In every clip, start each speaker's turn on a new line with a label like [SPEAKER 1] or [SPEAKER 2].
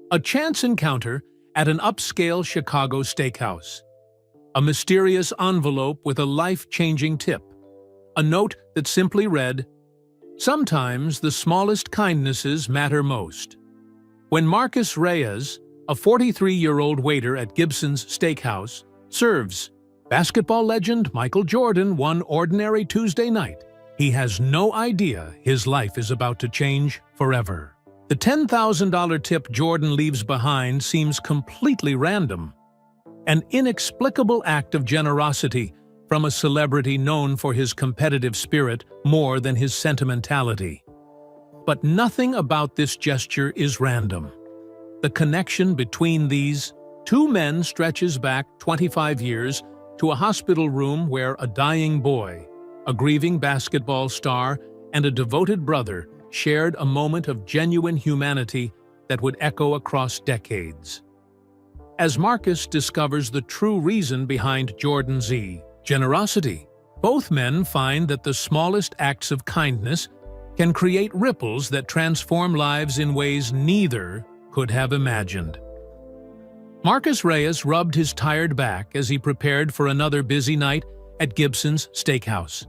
[SPEAKER 1] A chance encounter at an upscale Chicago steakhouse. A mysterious envelope with a life-changing tip. A note that simply read, "Sometimes the smallest kindnesses matter most." When Marcus Reyes, a 43-year-old waiter at Gibson's Steakhouse, serves basketball legend Michael Jordan one ordinary Tuesday night, he has no idea his life is about to change forever. The $10,000 tip Jordan leaves behind seems completely random. An inexplicable act of generosity from a celebrity known for his competitive spirit more than his sentimentality. But nothing about this gesture is random. The connection between these two men stretches back 25 years to a hospital room where a dying boy, a grieving basketball star, and a devoted brother shared a moment of genuine humanity that would echo across decades. As Marcus discovers the true reason behind Jordan's generosity, both men find that the smallest acts of kindness can create ripples that transform lives in ways neither could have imagined. Marcus Reyes rubbed his tired back as he prepared for another busy night at Gibson's Steakhouse.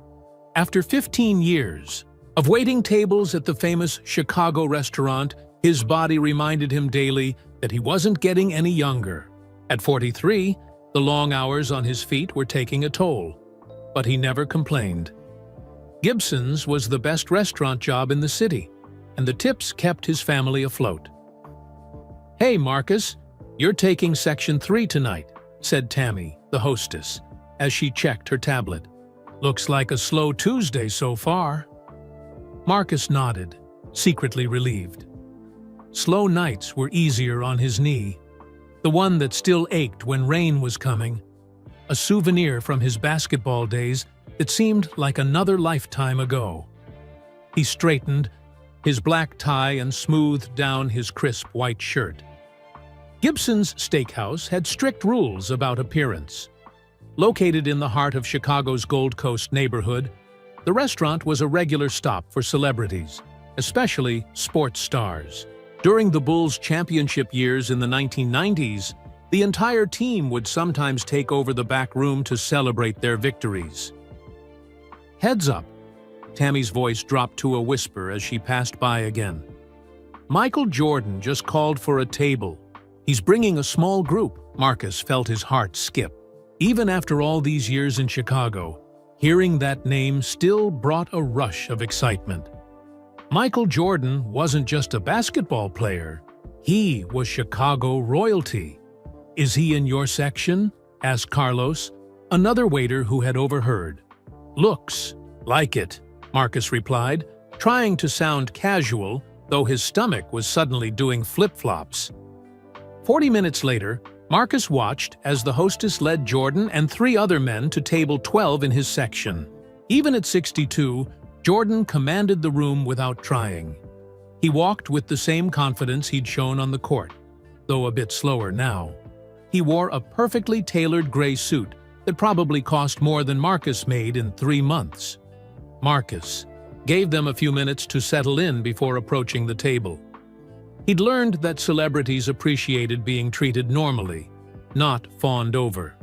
[SPEAKER 1] After 15 years of waiting tables at the famous Chicago restaurant, his body reminded him daily that he wasn't getting any younger. At 43, the long hours on his feet were taking a toll, but he never complained. Gibson's was the best restaurant job in the city, and the tips kept his family afloat. "Hey, Marcus, you're taking Section 3 tonight," said Tammy, the hostess, as she checked her tablet. "Looks like a slow Tuesday so far." Marcus nodded, secretly relieved. Slow nights were easier on his knee, the one that still ached when rain was coming, a souvenir from his basketball days that seemed like another lifetime ago. He straightened his black tie and smoothed down his crisp white shirt. Gibson's Steakhouse had strict rules about appearance. Located in the heart of Chicago's Gold Coast neighborhood, the restaurant was a regular stop for celebrities, especially sports stars. During the Bulls' championship years in the 1990s, the entire team would sometimes take over the back room to celebrate their victories. "Heads up," Tammy's voice dropped to a whisper as she passed by again. "Michael Jordan just called for a table. He's bringing a small group." Marcus felt his heart skip. Even after all these years in Chicago, hearing that name still brought a rush of excitement. Michael Jordan wasn't just a basketball player. He was Chicago royalty. "Is he in your section?" asked Carlos, another waiter who had overheard. "Looks like it," Marcus replied, trying to sound casual, though his stomach was suddenly doing flip-flops. 40 minutes later, Marcus watched as the hostess led Jordan and 3 other men to table 12 in his section. Even at 62, Jordan commanded the room without trying. He walked with the same confidence he'd shown on the court, though a bit slower now. He wore a perfectly tailored gray suit that probably cost more than Marcus made in 3 months. Marcus gave them a few minutes to settle in before approaching the table. He'd learned that celebrities appreciated being treated normally, not fawned over.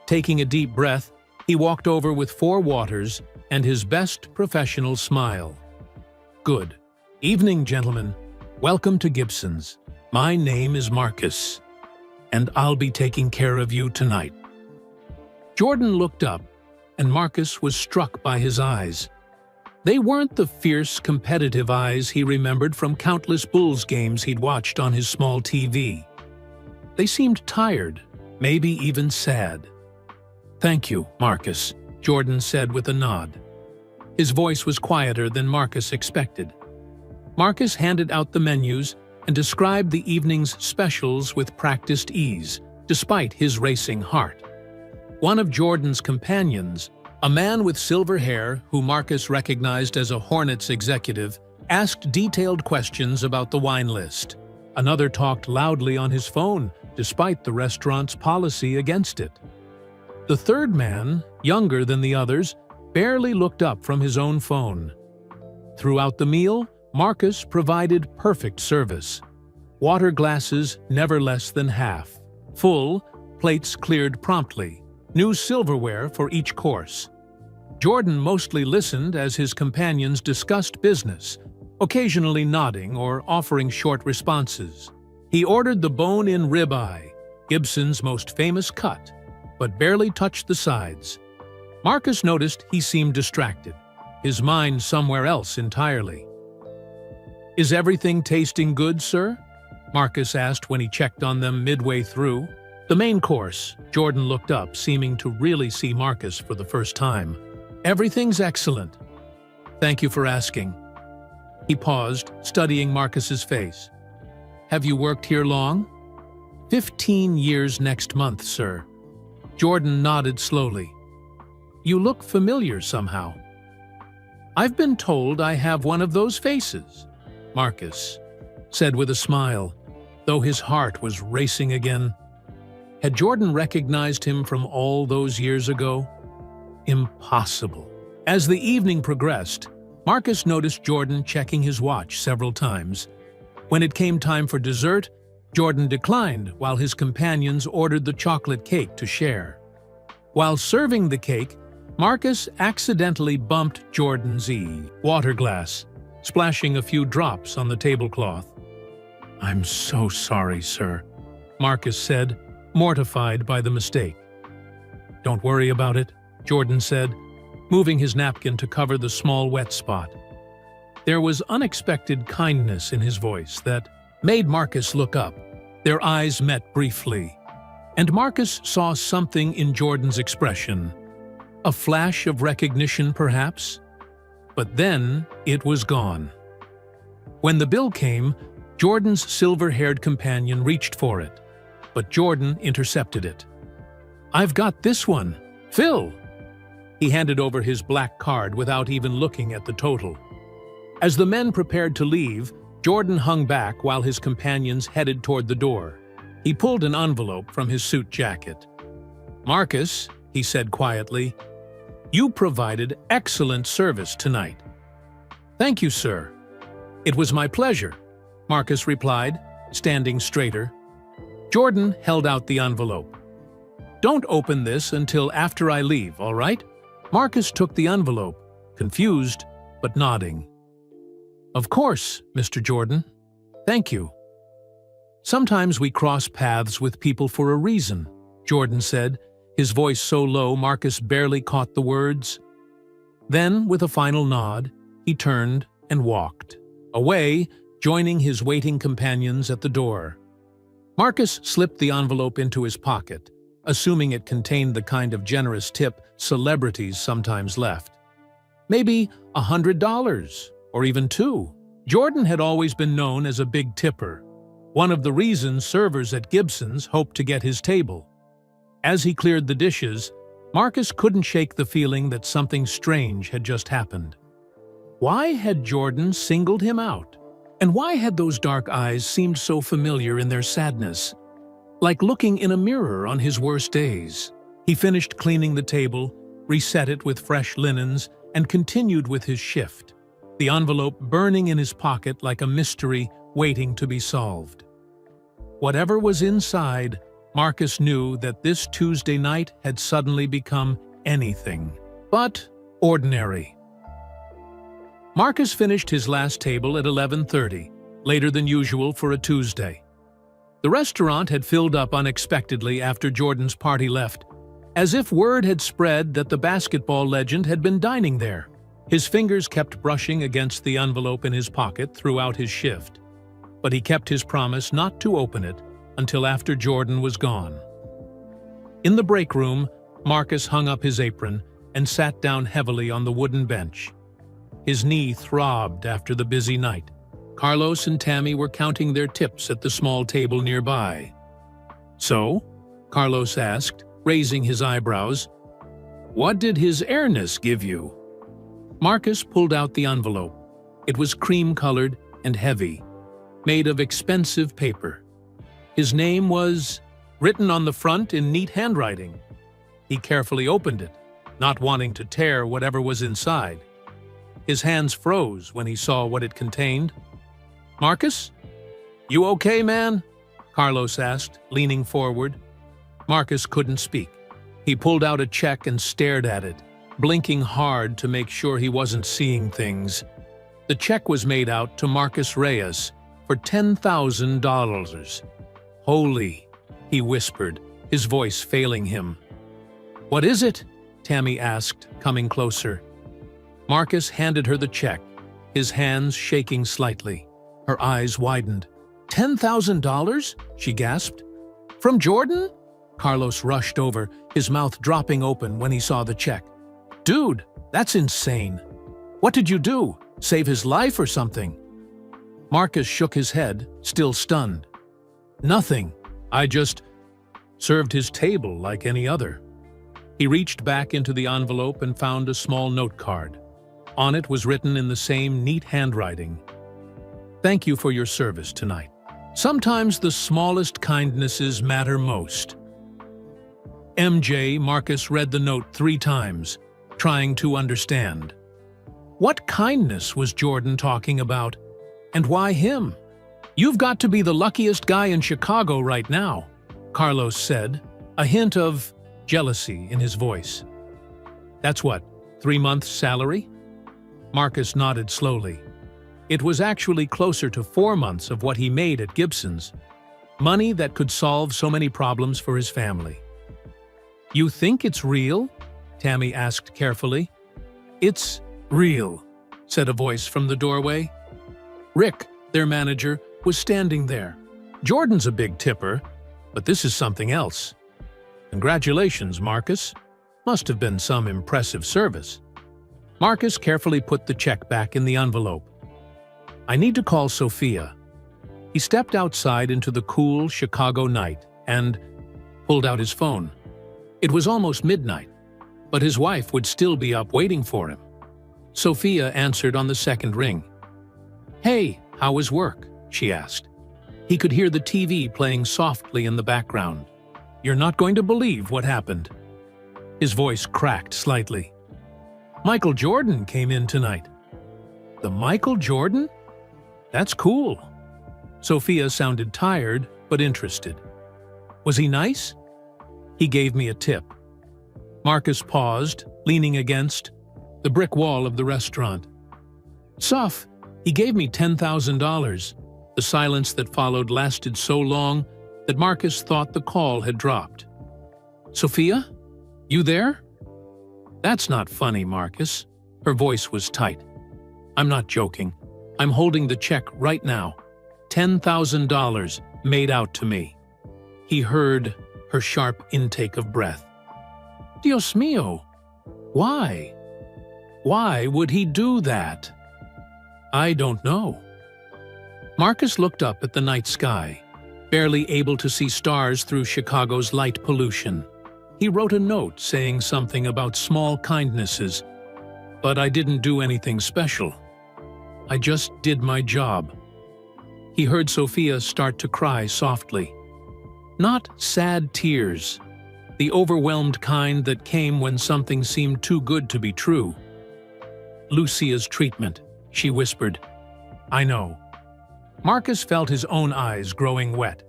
[SPEAKER 1] Taking a deep breath, he walked over with 4 waters and his best professional smile. "Good evening, gentlemen. Welcome to Gibson's. My name is Marcus, and I'll be taking care of you tonight." Jordan looked up, and Marcus was struck by his eyes. They weren't the fierce, competitive eyes he remembered from countless Bulls games he'd watched on his small TV. They seemed tired, maybe even sad. "Thank you, Marcus," Jordan said with a nod. His voice was quieter than Marcus expected. Marcus handed out the menus and described the evening's specials with practiced ease, despite his racing heart. One of Jordan's companions, a man with silver hair who Marcus recognized as a Hornets executive, asked detailed questions about the wine list. Another talked loudly on his phone, despite the restaurant's policy against it. The third man, younger than the others, barely looked up from his own phone. Throughout the meal, Marcus provided perfect service. Water glasses never less than half. Full, plates cleared promptly. New silverware for each course. Jordan mostly listened as his companions discussed business, occasionally nodding or offering short responses. He ordered the bone-in ribeye, Gibson's most famous cut, but barely touched the sides. Marcus noticed he seemed distracted, his mind somewhere else entirely. "Is everything tasting good, sir?" Marcus asked when he checked on them midway through. The main course, Jordan looked up, seeming to really see Marcus for the first time. "Everything's excellent. Thank you for asking." He paused, studying Marcus's face. "Have you worked here long?" 15 years next month, sir." Jordan nodded slowly. "You look familiar somehow." "I've been told I have one of those faces," Marcus said with a smile, though his heart was racing again. Had Jordan recognized him from all those years ago? Impossible. As the evening progressed, Marcus noticed Jordan checking his watch several times. When it came time for dessert, Jordan declined while his companions ordered the chocolate cake to share. While serving the cake, Marcus accidentally bumped Jordan's water glass, splashing a few drops on the tablecloth. "I'm so sorry, sir," Marcus said, mortified by the mistake. "Don't worry about it," Jordan said, moving his napkin to cover the small wet spot. There was unexpected kindness in his voice that made Marcus look up. Their eyes met briefly, and Marcus saw something in Jordan's expression. A flash of recognition, perhaps? But then it was gone. When the bill came, Jordan's silver-haired companion reached for it, but Jordan intercepted it. "I've got this one. Phil!" He handed over his black card without even looking at the total. As the men prepared to leave, Jordan hung back while his companions headed toward the door. He pulled an envelope from his suit jacket. "Marcus," he said quietly, "you provided excellent service tonight." "Thank you, sir." "It was my pleasure," Marcus replied, standing straighter. Jordan held out the envelope. "Don't open this until after I leave, all right?" Marcus took the envelope, confused but nodding. "Of course, Mr. Jordan. Thank you." "Sometimes we cross paths with people for a reason," Jordan said, his voice so low Marcus barely caught the words. Then, with a final nod, he turned and walked away, joining his waiting companions at the door. Marcus slipped the envelope into his pocket, assuming it contained the kind of generous tip celebrities sometimes left. Maybe $100, or even $2. Jordan had always been known as a big tipper, one of the reasons servers at Gibson's hoped to get his table. As he cleared the dishes, Marcus couldn't shake the feeling that something strange had just happened. Why had Jordan singled him out? And why had those dark eyes seemed so familiar in their sadness, like looking in a mirror on his worst days? He finished cleaning the table, reset it with fresh linens, and continued with his shift, the envelope burning in his pocket like a mystery waiting to be solved. Whatever was inside, Marcus knew that this Tuesday night had suddenly become anything but ordinary. Marcus finished his last table at 11:30, later than usual for a Tuesday. The restaurant had filled up unexpectedly after Jordan's party left, as if word had spread that the basketball legend had been dining there. His fingers kept brushing against the envelope in his pocket throughout his shift, but he kept his promise not to open it until after Jordan was gone. In the break room, Marcus hung up his apron and sat down heavily on the wooden bench. His knee throbbed after the busy night. Carlos and Tammy were counting their tips at the small table nearby. "So?" Carlos asked, raising his eyebrows. "What did His Airness give you?" Marcus pulled out the envelope. It was cream-colored and heavy, made of expensive paper. His name was written on the front in neat handwriting. He carefully opened it, not wanting to tear whatever was inside. His hands froze when he saw what it contained. "Marcus, "You okay, man?" Carlos asked, leaning forward. Marcus couldn't speak. He pulled out a check and stared at it, blinking hard to make sure he wasn't seeing things. The check was made out to Marcus Reyes for $10,000. "Holy," he whispered, his voice failing him. "What is it?" Tammy asked, coming closer. Marcus handed her the check, his hands shaking slightly. Her eyes widened. $10,000? She gasped. "From Jordan?" Carlos rushed over, his mouth dropping open when he saw the check. "Dude, that's insane. What did you do? Save his life or something?" Marcus shook his head, still stunned. "Nothing. I just served his table like any other." He reached back into the envelope and found a small note card. On it was written in the same neat handwriting, "Thank you for your service tonight. Sometimes the smallest kindnesses matter most." Marcus read the note 3 times, trying to understand. What kindness was Jordan talking about? And why him? "You've got to be the luckiest guy in Chicago right now," Carlos said, a hint of jealousy in his voice. "That's what, 3 months' salary?" Marcus nodded slowly. It was actually closer to 4 months of what he made at Gibson's. Money that could solve so many problems for his family. "You think it's real?" Tammy asked carefully. "It's real," said a voice from the doorway. Rick, their manager, was standing there. "Jordan's a big tipper, but this is something else." "Congratulations, Marcus. Must have been some impressive service." Marcus carefully put the check back in the envelope. "I need to call Sophia." He stepped outside into the cool Chicago night and pulled out his phone. It was almost midnight, but his wife would still be up waiting for him. Sophia answered on the second ring. "Hey, how was work?" she asked. He could hear the TV playing softly in the background. "You're not going to believe what happened." His voice cracked slightly. "Michael Jordan came in tonight." "The Michael Jordan? That's cool." Sophia sounded tired, but interested. "Was he nice?" "He gave me a tip." Marcus paused, leaning against the brick wall of the restaurant. "Soph, he gave me $10,000. The silence that followed lasted so long that Marcus thought the call had dropped. "Sophia? You there?" "That's not funny, Marcus." Her voice was tight. "I'm not joking. I'm holding the check right now. $10,000 made out to me." He heard her sharp intake of breath. "Dios mío! Why? Why would he do that?" "I don't know." Marcus looked up at the night sky, barely able to see stars through Chicago's light pollution. He wrote a note saying something about small kindnesses, but "I didn't do anything special. I just did my job." He heard Sophia start to cry softly. Not sad tears, the overwhelmed kind that came when something seemed too good to be true. "Lucia's treatment," she whispered. "I know." Marcus felt his own eyes growing wet.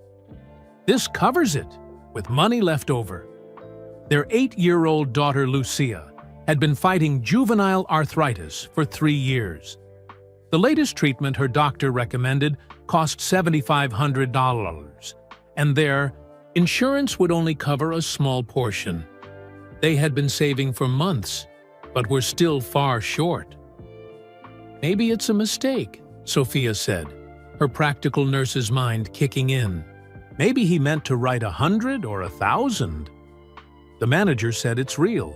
[SPEAKER 1] This covers it, with money left over. Their 8-year-old daughter Lucia had been fighting juvenile arthritis for 3 years. The latest treatment her doctor recommended cost $7,500, and their insurance would only cover a small portion. They had been saving for months, but were still far short. "Maybe it's a mistake," Sophia said, her practical nurse's mind kicking in. "Maybe he meant to write 100 or 1,000. The manager said it's real,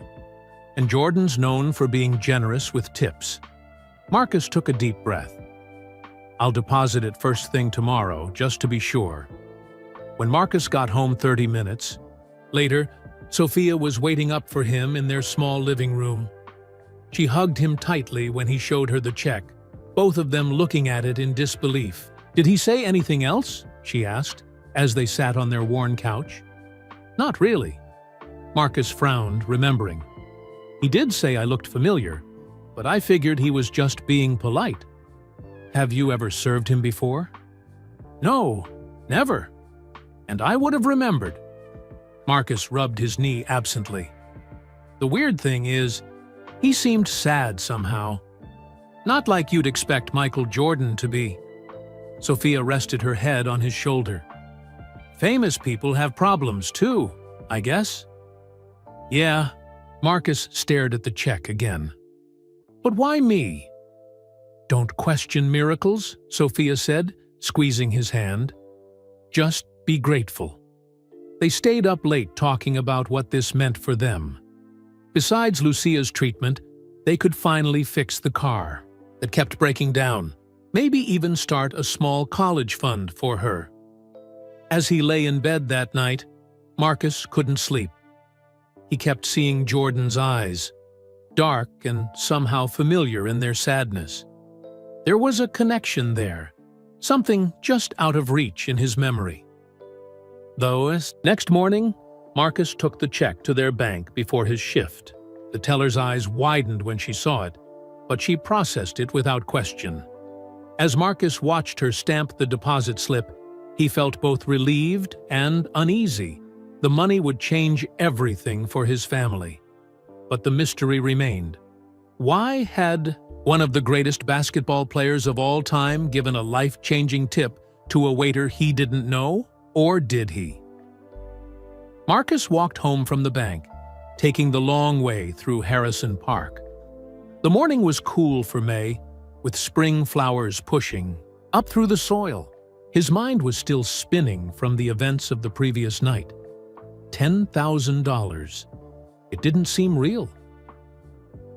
[SPEAKER 1] and Jordan's known for being generous with tips." Marcus took a deep breath. "I'll deposit it first thing tomorrow, just to be sure." When Marcus got home 30 minutes later, Sophia was waiting up for him in their small living room. She hugged him tightly when he showed her the check, both of them looking at it in disbelief. "Did he say anything else?" she asked, as they sat on their worn couch. "Not really." Marcus frowned, remembering. "He did say I looked familiar, but I figured he was just being polite." "Have you ever served him before?" No, never. And I would have remembered. Marcus rubbed his knee absently. The weird thing is, he seemed sad somehow. Not like you'd expect Michael Jordan to be. Sophia rested her head on his shoulder. Famous people have problems too, I guess. Yeah, Marcus stared at the check again. But why me? Don't question miracles, Sophia said, squeezing his hand. Just be grateful. They stayed up late talking about what this meant for them. Besides Lucia's treatment, they could finally fix the car that kept breaking down, maybe even start a small college fund for her. As he lay in bed that night, Marcus couldn't sleep. He kept seeing Jordan's eyes, dark and somehow familiar in their sadness. There was a connection there, something just out of reach in his memory. Though, next morning, Marcus took the check to their bank before his shift. The teller's eyes widened when she saw it, but she processed it without question. As Marcus watched her stamp the deposit slip, he felt both relieved and uneasy. The money would change everything for his family. But the mystery remained. Why had one of the greatest basketball players of all time given a life-changing tip to a waiter he didn't know? Or did he? Marcus walked home from the bank, taking the long way through Harrison Park. The morning was cool for May, with spring flowers pushing up through the soil. His mind was still spinning from the events of the previous night. $10,000. It didn't seem real.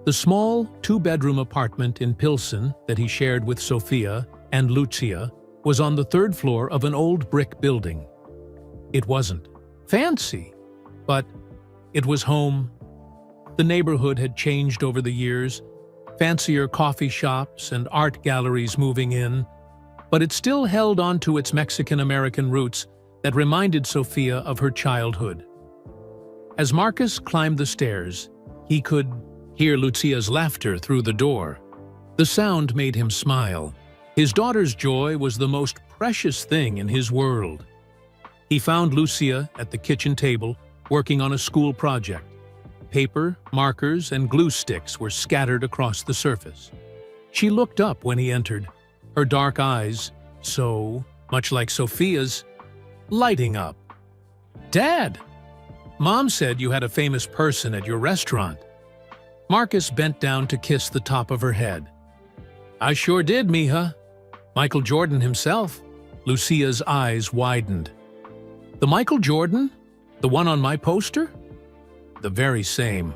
[SPEAKER 1] The small, two-bedroom apartment in Pilsen that he shared with Sophia and Lucia was on the third floor of an old brick building. It wasn't fancy, but it was home. The neighborhood had changed over the years, fancier coffee shops and art galleries moving in, but it still held on to its Mexican-American roots that reminded Sophia of her childhood. As Marcus climbed the stairs, he could hear Lucia's laughter through the door. The sound made him smile. His daughter's joy was the most precious thing in his world. He found Lucia at the kitchen table, working on a school project. Paper, markers, and glue sticks were scattered across the surface. She looked up when he entered, her dark eyes, so much like Sophia's, lighting up. "Dad! Mom said you had a famous person at your restaurant." Marcus bent down to kiss the top of her head. "I sure did, mija. Michael Jordan himself." Lucia's eyes widened. "The Michael Jordan? The one on my poster?" "The very same."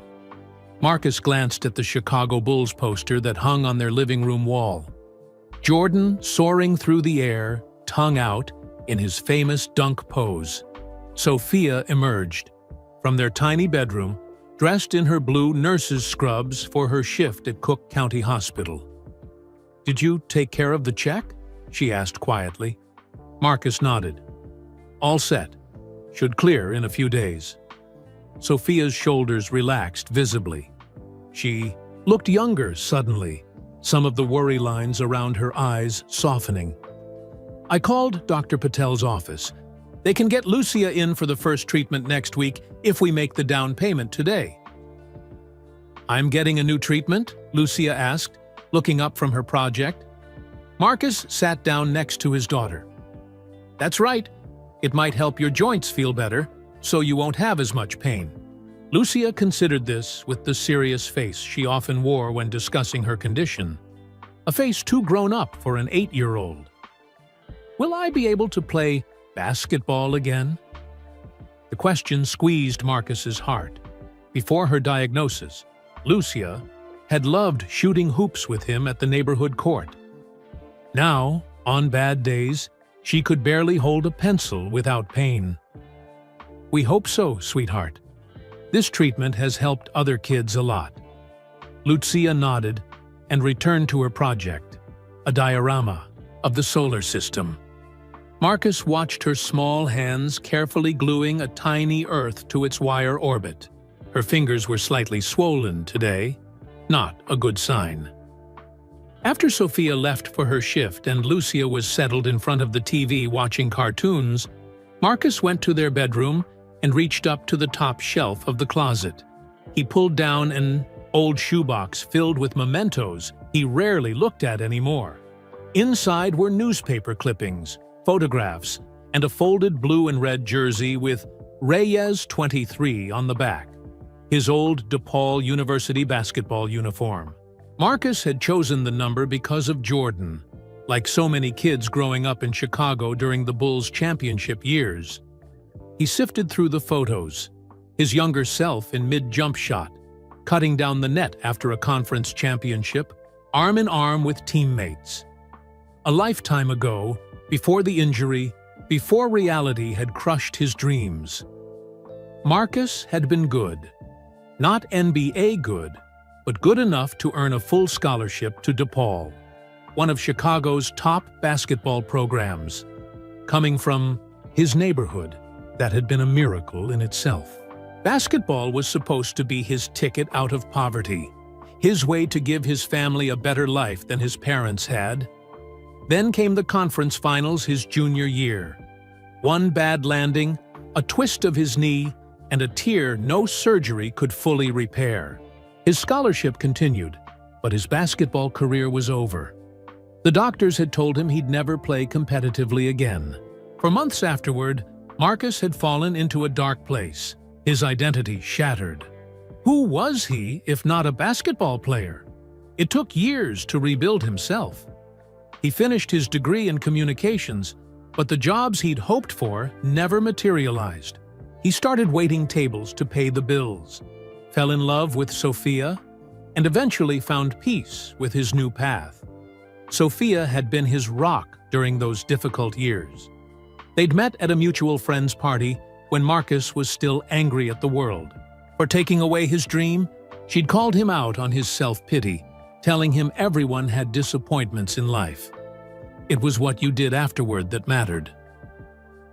[SPEAKER 1] Marcus glanced at the Chicago Bulls poster that hung on their living room wall. Jordan soaring through the air, tongue out, in his famous dunk pose. Sophia emerged from their tiny bedroom, dressed in her blue nurse's scrubs for her shift at Cook County Hospital. "Did you take care of the check?" she asked quietly. Marcus nodded. "All set. Should clear in a few days." Sophia's shoulders relaxed visibly. She looked younger suddenly, some of the worry lines around her eyes softening. "I called Dr. Patel's office. They can get Lucia in for the first treatment next week if we make the down payment today." "I'm getting a new treatment?" Lucia asked, looking up from her project. Marcus sat down next to his daughter. "That's right. It might help your joints feel better, so you won't have as much pain." Lucia considered this with the serious face she often wore when discussing her condition. A face too grown up for an 8-year-old. "Will I be able to play basketball again?" The question squeezed Marcus's heart. Before her diagnosis, Lucia had loved shooting hoops with him at the neighborhood court. Now, on bad days, she could barely hold a pencil without pain. "We hope so, sweetheart. This treatment has helped other kids a lot." Lucia nodded and returned to her project, a diorama of the solar system. Marcus watched her small hands carefully gluing a tiny Earth to its wire orbit. Her fingers were slightly swollen today, not a good sign. After Sophia left for her shift and Lucia was settled in front of the TV watching cartoons, Marcus went to their bedroom and reached up to the top shelf of the closet. He pulled down an old shoebox filled with mementos he rarely looked at anymore. Inside were newspaper clippings, photographs, and a folded blue and red jersey with Reyes 23 on the back, his old DePaul University basketball uniform. Marcus had chosen the number because of Jordan, like so many kids growing up in Chicago during the Bulls' championship years. He sifted through the photos, his younger self in mid-jump shot, cutting down the net after a conference championship, arm in arm with teammates. A lifetime ago, before the injury, before reality had crushed his dreams. Marcus had been good. Not NBA good, but good enough to earn a full scholarship to DePaul, one of Chicago's top basketball programs, coming from his neighborhood that had been a miracle in itself. Basketball was supposed to be his ticket out of poverty, his way to give his family a better life than his parents had. Then came the conference finals his junior year. One bad landing, a twist of his knee, and a tear no surgery could fully repair. His scholarship continued, but his basketball career was over. The doctors had told him he'd never play competitively again. For months afterward, Marcus had fallen into a dark place, his identity shattered. Who was he if not a basketball player? It took years to rebuild himself. He finished his degree in communications, but the jobs he'd hoped for never materialized. He started waiting tables to pay the bills, fell in love with Sophia, and eventually found peace with his new path. Sophia had been his rock during those difficult years. They'd met at a mutual friend's party when Marcus was still angry at the world. For taking away his dream, she'd called him out on his self-pity, telling him everyone had disappointments in life. It was what you did afterward that mattered.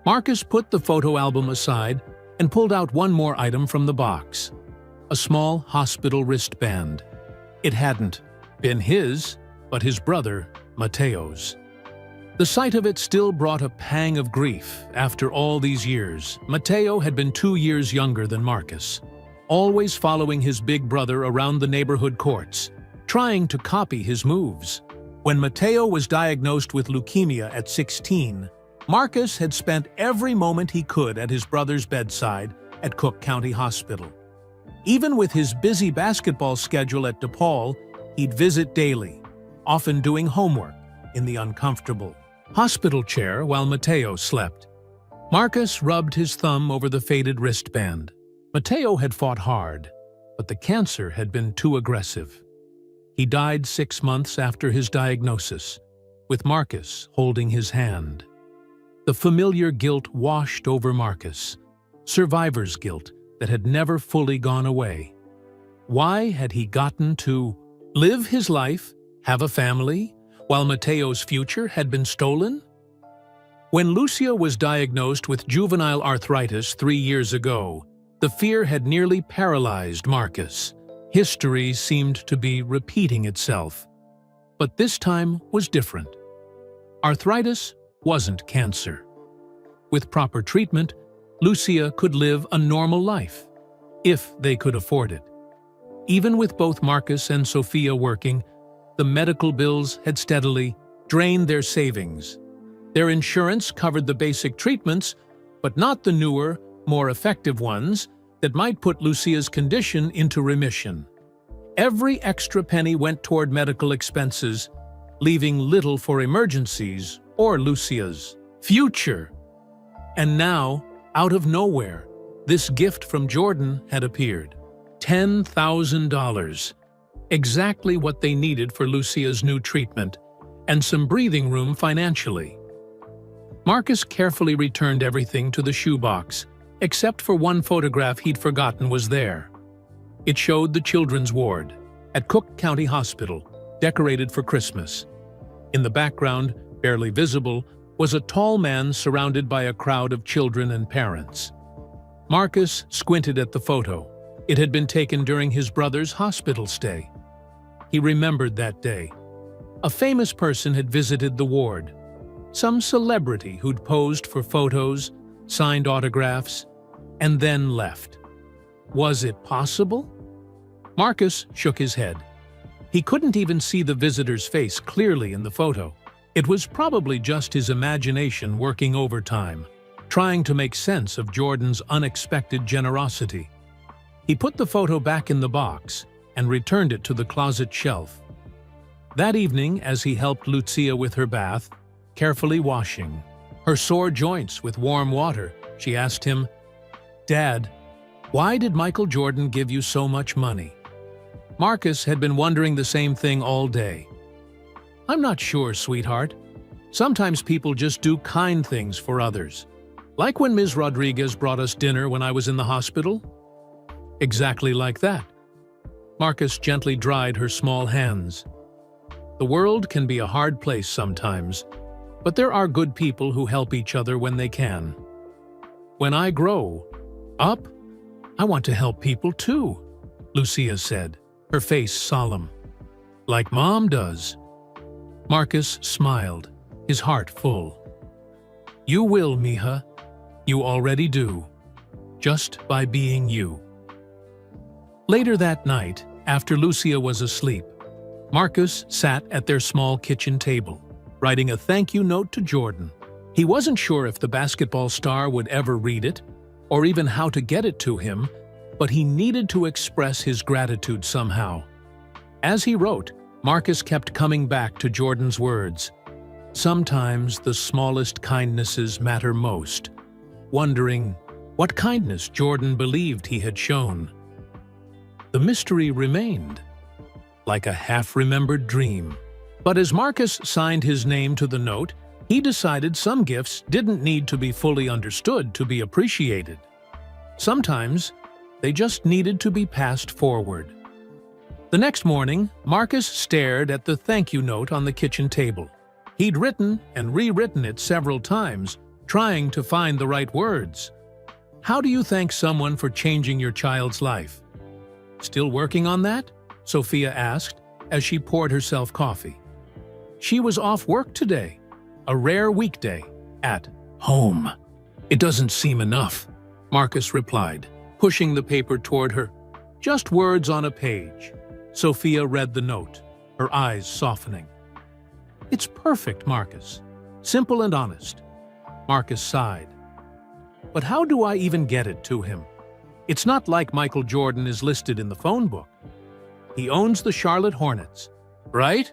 [SPEAKER 1] Marcus put the photo album aside and pulled out one more item from the box, a small hospital wristband. It hadn't been his, but his brother, Mateo's. The sight of it still brought a pang of grief after all these years. Mateo had been 2 years younger than Marcus, always following his big brother around the neighborhood courts, trying to copy his moves. When Mateo was diagnosed with leukemia at 16, Marcus had spent every moment he could at his brother's bedside at Cook County Hospital. Even with his busy basketball schedule at DePaul, he'd visit daily, often doing homework in the uncomfortable hospital chair while Mateo slept. Marcus rubbed his thumb over the faded wristband. Mateo had fought hard, but the cancer had been too aggressive. He died 6 months after his diagnosis, with Marcus holding his hand. The familiar guilt washed over Marcus, survivor's guilt that had never fully gone away. Why had he gotten to live his life, have a family, while Mateo's future had been stolen? When Lucia was diagnosed with juvenile arthritis 3 years ago, the fear had nearly paralyzed Marcus. History seemed to be repeating itself. But this time was different. Arthritis wasn't cancer. With proper treatment, Lucia could live a normal life, if they could afford it. Even with both Marcus and Sophia working, the medical bills had steadily drained their savings. Their insurance covered the basic treatments, but not the newer, more effective ones that might put Lucia's condition into remission. Every extra penny went toward medical expenses, leaving little for emergencies or Lucia's future. And now, out of nowhere, this gift from Jordan had appeared. $10,000. Exactly what they needed for Lucia's new treatment, and some breathing room financially. Marcus carefully returned everything to the shoebox, except for one photograph he'd forgotten was there. It showed the children's ward at Cook County Hospital, decorated for Christmas. In the background, barely visible, was a tall man surrounded by a crowd of children and parents. Marcus squinted at the photo. It had been taken during his brother's hospital stay. He remembered that day. A famous person had visited the ward. Some celebrity who'd posed for photos, signed autographs, and then left. Was it possible? Marcus shook his head. He couldn't even see the visitor's face clearly in the photo. It was probably just his imagination working overtime, trying to make sense of Jordan's unexpected generosity. He put the photo back in the box and returned it to the closet shelf. That evening, as he helped Lucia with her bath, carefully washing her sore joints with warm water, she asked him, "Dad, why did Michael Jordan give you so much money?" Marcus had been wondering the same thing all day. "I'm not sure, sweetheart. Sometimes people just do kind things for others. Like when Ms. Rodriguez brought us dinner when I was in the hospital." "Exactly like that." Marcus gently dried her small hands. "The world can be a hard place sometimes, but there are good people who help each other when they can. When I grow up, I want to help people too," Lucia said, her face solemn. "Like Mom does." Marcus smiled, his heart full. "You will, Mija. You already do. Just by being you." Later that night, after Lucia was asleep, Marcus sat at their small kitchen table, writing a thank you note to Jordan. He wasn't sure if the basketball star would ever read it, or even how to get it to him, but he needed to express his gratitude somehow. As he wrote, Marcus kept coming back to Jordan's words. Sometimes the smallest kindnesses matter most, wondering what kindness Jordan believed he had shown. The mystery remained, like a half-remembered dream. But as Marcus signed his name to the note, he decided some gifts didn't need to be fully understood to be appreciated. Sometimes, they just needed to be passed forward. The next morning, Marcus stared at the thank you note on the kitchen table. He'd written and rewritten it several times, trying to find the right words. "How do you thank someone for changing your child's life?" "Still working on that?" Sophia asked as she poured herself coffee. She was off work today, a rare weekday, at home. "It doesn't seem enough," Marcus replied, pushing the paper toward her. "Just words on a page." Sophia read the note, her eyes softening. "It's perfect, Marcus. Simple and honest." Marcus sighed. "But how do I even get it to him? It's not like Michael Jordan is listed in the phone book. He owns the Charlotte Hornets, right?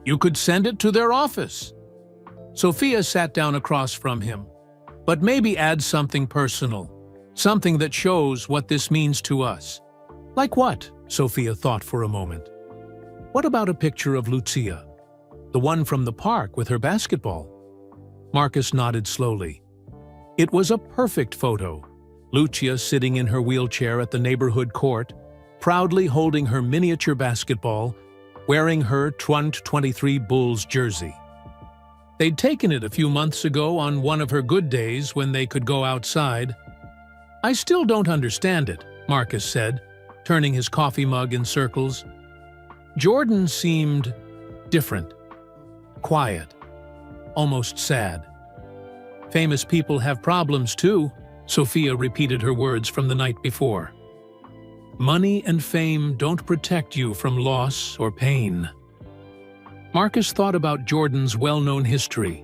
[SPEAKER 1] You could send it to their office." Sophia sat down across from him. "But maybe add something personal, something that shows what this means to us." "Like what?" Sophia thought for a moment. "What about a picture of Lucia? The one from the park with her basketball?" Marcus nodded slowly. It was a perfect photo. Lucia sitting in her wheelchair at the neighborhood court, proudly holding her miniature basketball, wearing her 2023 Bulls jersey. They'd taken it a few months ago on one of her good days when they could go outside. "I still don't understand it," Marcus said, turning his coffee mug in circles. Jordan seemed different, quiet, almost sad. "Famous people have problems too," Sophia repeated her words from the night before. "Money and fame don't protect you from loss or pain." Marcus thought about Jordan's well-known history,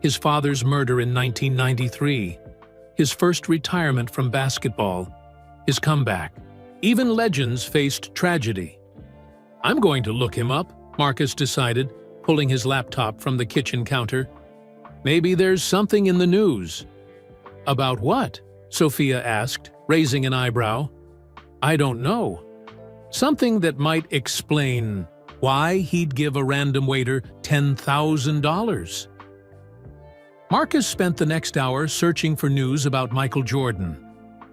[SPEAKER 1] his father's murder in 1993, his first retirement from basketball, his comeback. Even legends faced tragedy. "I'm going to look him up," Marcus decided, pulling his laptop from the kitchen counter. "Maybe there's something in the news." "About what?" Sophia asked, raising an eyebrow. "I don't know. Something that might explain why he'd give a random waiter $10,000. Marcus spent the next hour searching for news about Michael Jordan.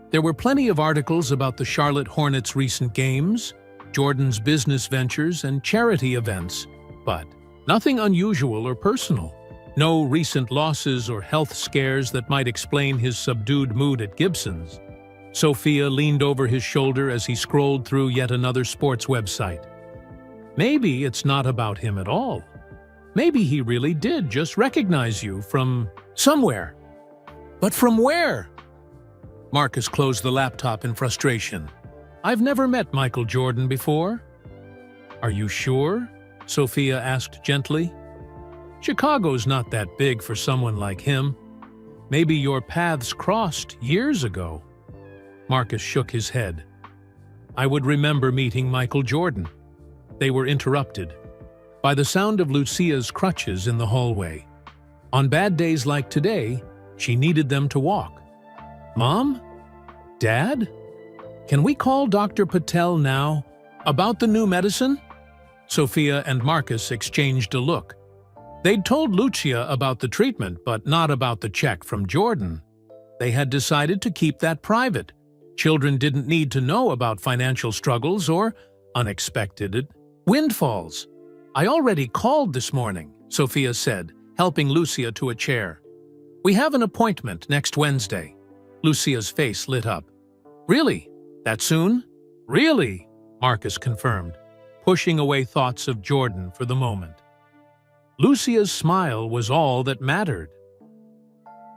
[SPEAKER 1] There were plenty of articles about the Charlotte Hornets' recent games, Jordan's business ventures, and charity events, but nothing unusual or personal. No recent losses or health scares that might explain his subdued mood at Gibson's. Sophia leaned over his shoulder as he scrolled through yet another sports website. Maybe it's not about him at all. Maybe he really did just recognize you from somewhere. But from where? Marcus closed the laptop in frustration. I've never met Michael Jordan before. Are you sure? Sophia asked gently. Chicago's not that big for someone like him. Maybe your paths crossed years ago. Marcus shook his head. I would remember meeting Michael Jordan. They were interrupted by the sound of Lucia's crutches in the hallway. On bad days like today, she needed them to walk. Mom? Dad? Can we call Dr. Patel now? About the new medicine? Sophia and Marcus exchanged a look. They'd told Lucia about the treatment, but not about the check from Jordan. They had decided to keep that private. Children didn't need to know about financial struggles or unexpected windfalls. I already called this morning, Sophia said, helping Lucia to a chair. We have an appointment next Wednesday. Lucia's face lit up. Really? That soon? Really? Marcus confirmed, pushing away thoughts of Jordan for the moment. Lucia's smile was all that mattered.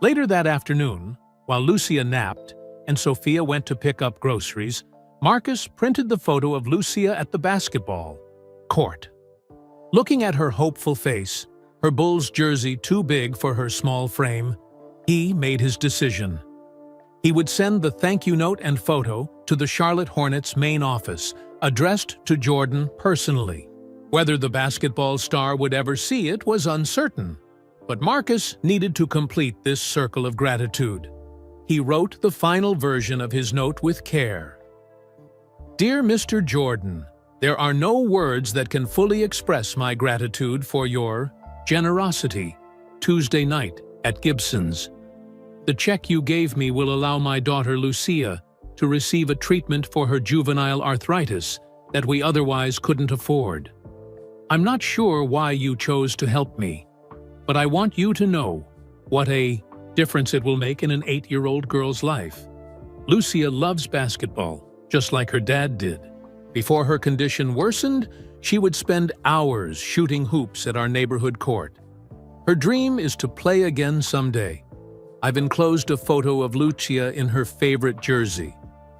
[SPEAKER 1] Later that afternoon, while Lucia napped and Sophia went to pick up groceries, Marcus printed the photo of Lucia at the basketball court. Looking at her hopeful face, her Bulls jersey too big for her small frame, he made his decision. He would send the thank you note and photo to the Charlotte Hornets' main office, addressed to Jordan personally. Whether the basketball star would ever see it was uncertain, but Marcus needed to complete this circle of gratitude. He wrote the final version of his note with care. Dear Mr. Jordan, there are no words that can fully express my gratitude for your generosity. Tuesday night at Gibson's. The check you gave me will allow my daughter Lucia to receive a treatment for her juvenile arthritis that we otherwise couldn't afford. I'm not sure why you chose to help me, but I want you to know what a difference it will make in an 8-year-old girl's life. Lucia loves basketball, just like her dad did. Before her condition worsened, she would spend hours shooting hoops at our neighborhood court. Her dream is to play again someday. I've enclosed a photo of Lucia in her favorite jersey.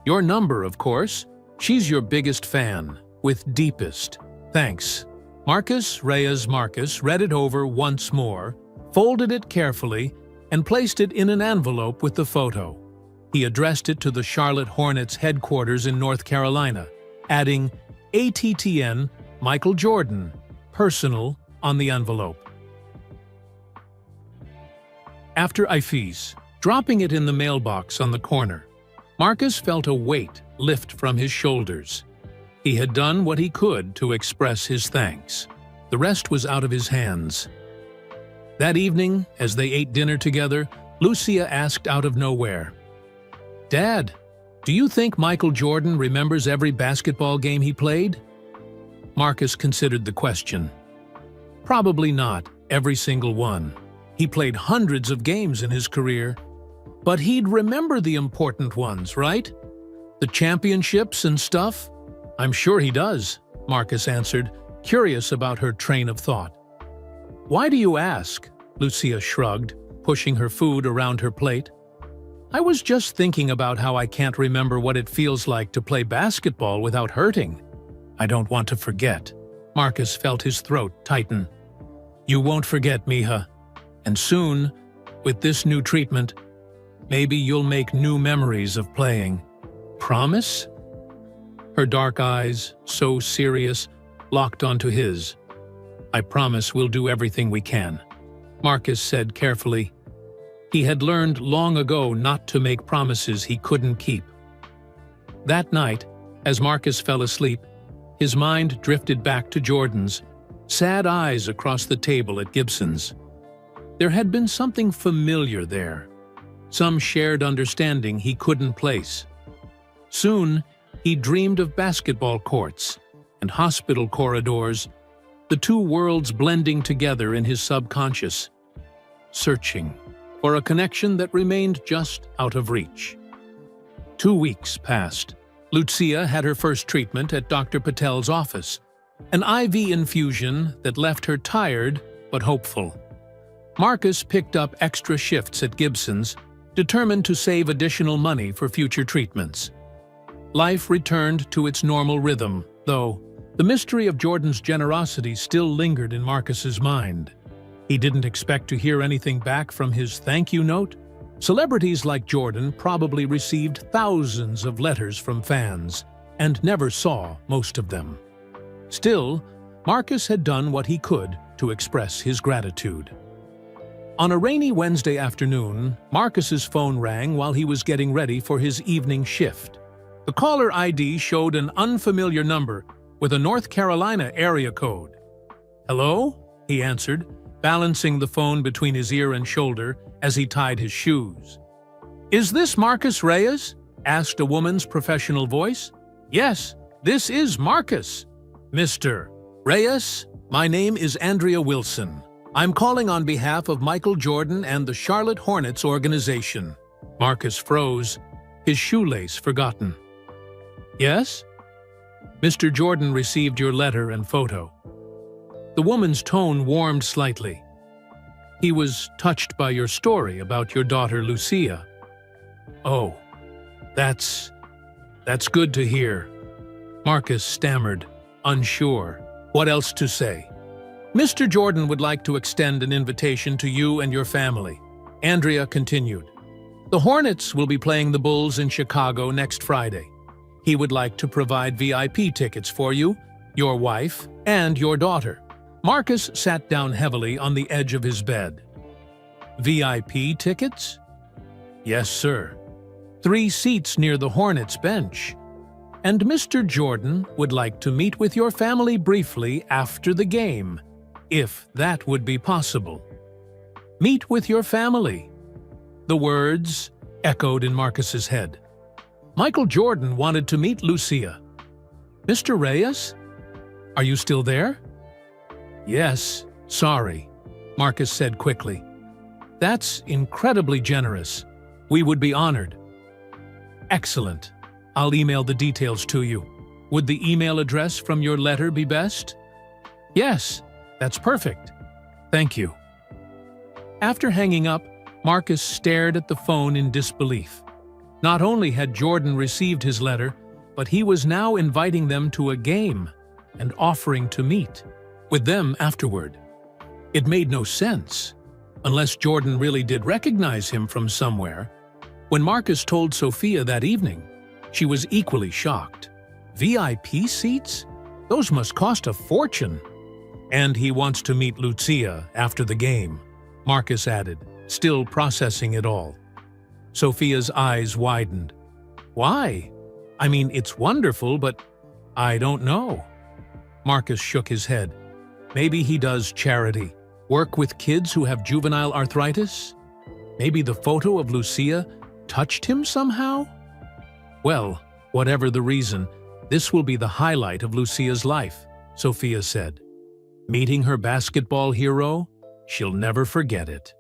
[SPEAKER 1] Your number, of course. She's your biggest fan, with deepest thanks. Marcus Reyes Marcus read it over once more, folded it carefully, and placed it in an envelope with the photo. He addressed it to the Charlotte Hornets headquarters in North Carolina, adding ATTN Michael Jordan, personal, on the envelope. After Ifees, dropping it in the mailbox on the corner, Marcus felt a weight lift from his shoulders. He had done what he could to express his thanks. The rest was out of his hands. That evening, as they ate dinner together, Lucia asked out of nowhere, Dad, do you think Michael Jordan remembers every basketball game he played? Marcus considered the question. Probably not every single one. He played hundreds of games in his career. But he'd remember the important ones, right? The championships and stuff? I'm sure he does, Marcus answered, curious about her train of thought. Why do you ask? Lucia shrugged, pushing her food around her plate. I was just thinking about how I can't remember what it feels like to play basketball without hurting. I don't want to forget. Marcus felt his throat tighten. You won't forget, Mija. And soon, with this new treatment, maybe you'll make new memories of playing. Promise? Her dark eyes, so serious, locked onto his. I promise we'll do everything we can, Marcus said carefully. He had learned long ago not to make promises he couldn't keep. That night, as Marcus fell asleep, his mind drifted back to Jordan's, sad eyes across the table at Gibson's. There had been something familiar there, some shared understanding he couldn't place. Soon, he dreamed of basketball courts and hospital corridors, the two worlds blending together in his subconscious, searching for a connection that remained just out of reach. 2 weeks passed. Lucia had her first treatment at Dr. Patel's office, an IV infusion that left her tired but hopeful. Marcus picked up extra shifts at Gibson's, determined to save additional money for future treatments. Life returned to its normal rhythm, though the mystery of Jordan's generosity still lingered in Marcus's mind. He didn't expect to hear anything back from his thank you note. Celebrities like Jordan probably received thousands of letters from fans and never saw most of them. Still, Marcus had done what he could to express his gratitude. On a rainy Wednesday afternoon, Marcus's phone rang while he was getting ready for his evening shift. The caller ID showed an unfamiliar number with a North Carolina area code. "Hello?" he answered, balancing the phone between his ear and shoulder as he tied his shoes. "Is this Marcus Reyes?" asked a woman's professional voice. "Yes, this is Marcus." "Mr. Reyes, my name is Andrea Wilson. I'm calling on behalf of Michael Jordan and the Charlotte Hornets organization." Marcus froze, his shoelace forgotten. "Yes?" "Mr. Jordan received your letter and photo." The woman's tone warmed slightly. "He was touched by your story about your daughter Lucia." "Oh, that's good to hear." Marcus stammered, unsure what else to say. "Mr. Jordan would like to extend an invitation to you and your family," Andrea continued. "The Hornets will be playing the Bulls in Chicago next Friday. He would like to provide VIP tickets for you, your wife, and your daughter." Marcus sat down heavily on the edge of his bed. "VIP tickets?" "Yes, sir. 3 seats near the Hornets bench. And Mr. Jordan would like to meet with your family briefly after the game, if that would be possible." "Meet with your family." The words echoed in Marcus's head. Michael Jordan wanted to meet Lucia. "Mr. Reyes? Are you still there?" "Yes, sorry," Marcus said quickly. "That's incredibly generous. We would be honored." "Excellent. I'll email the details to you. Would the email address from your letter be best?" "Yes, that's perfect. Thank you." After hanging up, Marcus stared at the phone in disbelief. Not only had Jordan received his letter, but he was now inviting them to a game and offering to meet with them afterward. It made no sense, unless Jordan really did recognize him from somewhere. When Marcus told Sophia that evening, she was equally shocked. VIP seats? Those must cost a fortune. "And he wants to meet Lucia after the game," Marcus added, still processing it all. Sophia's eyes widened. "Why? I mean, it's wonderful, but I don't know." Marcus shook his head. "Maybe he does charity, work with kids who have juvenile arthritis? Maybe the photo of Lucia touched him somehow?" "Well, whatever the reason, this will be the highlight of Lucia's life," Sophia said. "Meeting her basketball hero, she'll never forget it."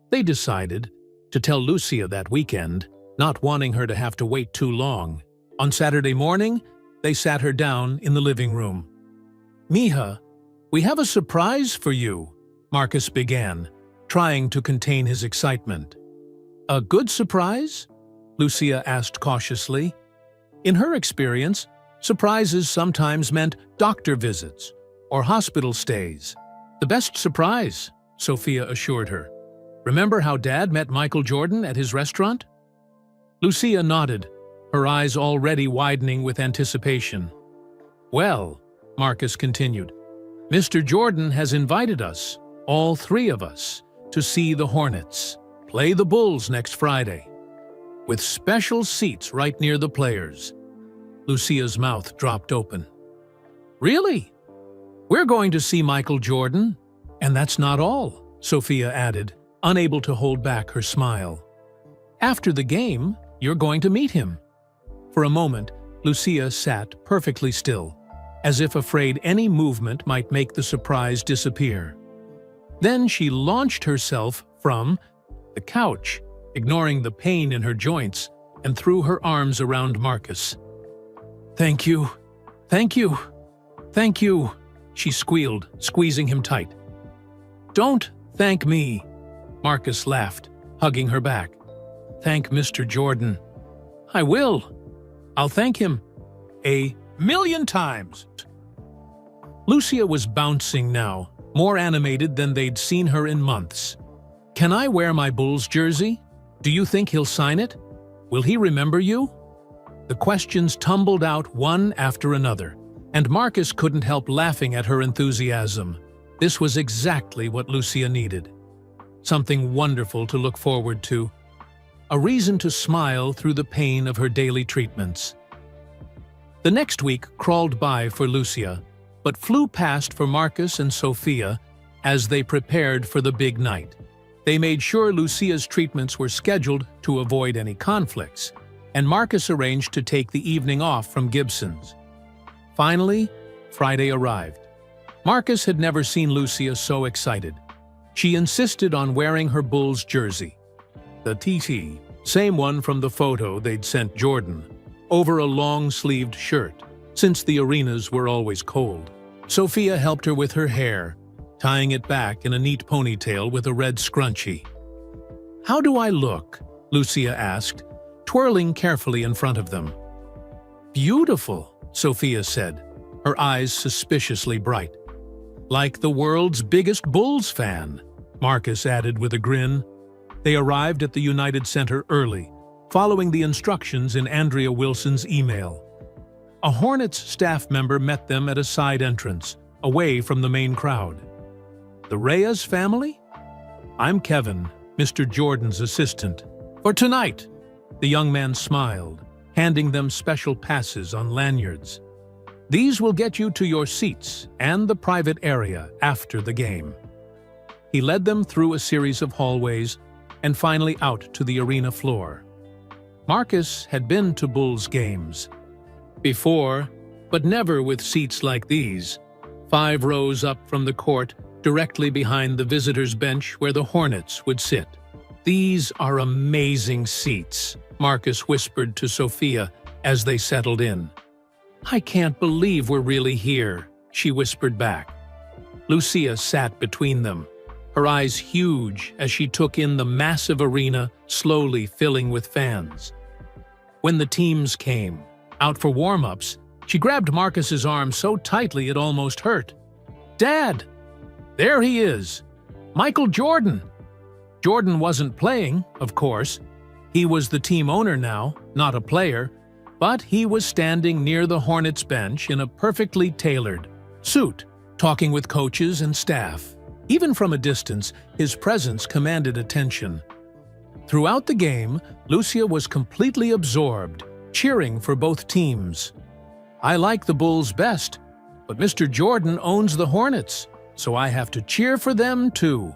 [SPEAKER 1] They decided to tell Lucia that weekend, not wanting her to have to wait too long. On Saturday morning, they sat her down in the living room. "Mija, we have a surprise for you," Marcus began, trying to contain his excitement. "A good surprise?" Lucia asked cautiously. In her experience, surprises sometimes meant doctor visits or hospital stays. "The best surprise," Sophia assured her. "Remember how Dad met Michael Jordan at his restaurant?" Lucia nodded, her eyes already widening with anticipation. "Well," Marcus continued, "Mr. Jordan has invited us, all 3 of us, to see the Hornets play the Bulls next Friday, with special seats right near the players." Lucia's mouth dropped open. "Really? We're going to see Michael Jordan? And that's not all," Sophia added, unable to hold back her smile. "After the game, you're going to meet him." For a moment, Lucia sat perfectly still, as if afraid any movement might make the surprise disappear. Then she launched herself from the couch, ignoring the pain in her joints, and threw her arms around Marcus. "Thank you, thank you, thank you," she squealed, squeezing him tight. "Don't thank me," Marcus laughed, hugging her back. "Thank Mr. Jordan." "I will. I'll thank him 1,000,000 times." Lucia was bouncing now, more animated than they'd seen her in months. "Can I wear my Bulls jersey? Do you think he'll sign it? Will he remember you?" The questions tumbled out one after another, and Marcus couldn't help laughing at her enthusiasm. This was exactly what Lucia needed. Something wonderful to look forward to. A reason to smile through the pain of her daily treatments. The next week crawled by for Lucia, but flew past for Marcus and Sophia as they prepared for the big night. They made sure Lucia's treatments were scheduled to avoid any conflicts, and Marcus arranged to take the evening off from Gibson's. Finally, Friday arrived. Marcus had never seen Lucia so excited. She insisted on wearing her Bulls jersey, the TT, same one from the photo they'd sent Jordan, over a long-sleeved shirt, since the arenas were always cold. Sophia helped her with her hair, tying it back in a neat ponytail with a red scrunchie. "How do I look?" Lucia asked, twirling carefully in front of them. "Beautiful," Sophia said, her eyes suspiciously bright. "Like the world's biggest Bulls fan," Marcus added with a grin. They arrived at the United Center early, following the instructions in Andrea Wilson's email. A Hornets staff member met them at a side entrance, away from the main crowd. "The Reyes family? I'm Kevin, Mr. Jordan's assistant. For tonight," the young man smiled, handing them special passes on lanyards. "These will get you to your seats and the private area after the game." He led them through a series of hallways and finally out to the arena floor. Marcus had been to Bulls games before, but never with seats like these, 5 rows up from the court, directly behind the visitors' bench where the Hornets would sit. "These are amazing seats," Marcus whispered to Sophia as they settled in. "I can't believe we're really here," she whispered back. Lucia sat between them, her eyes huge as she took in the massive arena slowly filling with fans. When the teams came out for warm-ups, she grabbed Marcus's arm so tightly it almost hurt. "Dad! There he is! Michael Jordan!" Jordan wasn't playing, of course. He was the team owner now, not a player, but he was standing near the Hornets bench in a perfectly tailored suit, talking with coaches and staff. Even from a distance, his presence commanded attention. Throughout the game, Lucia was completely absorbed, cheering for both teams. "I like the Bulls best, but Mr. Jordan owns the Hornets, so I have to cheer for them too."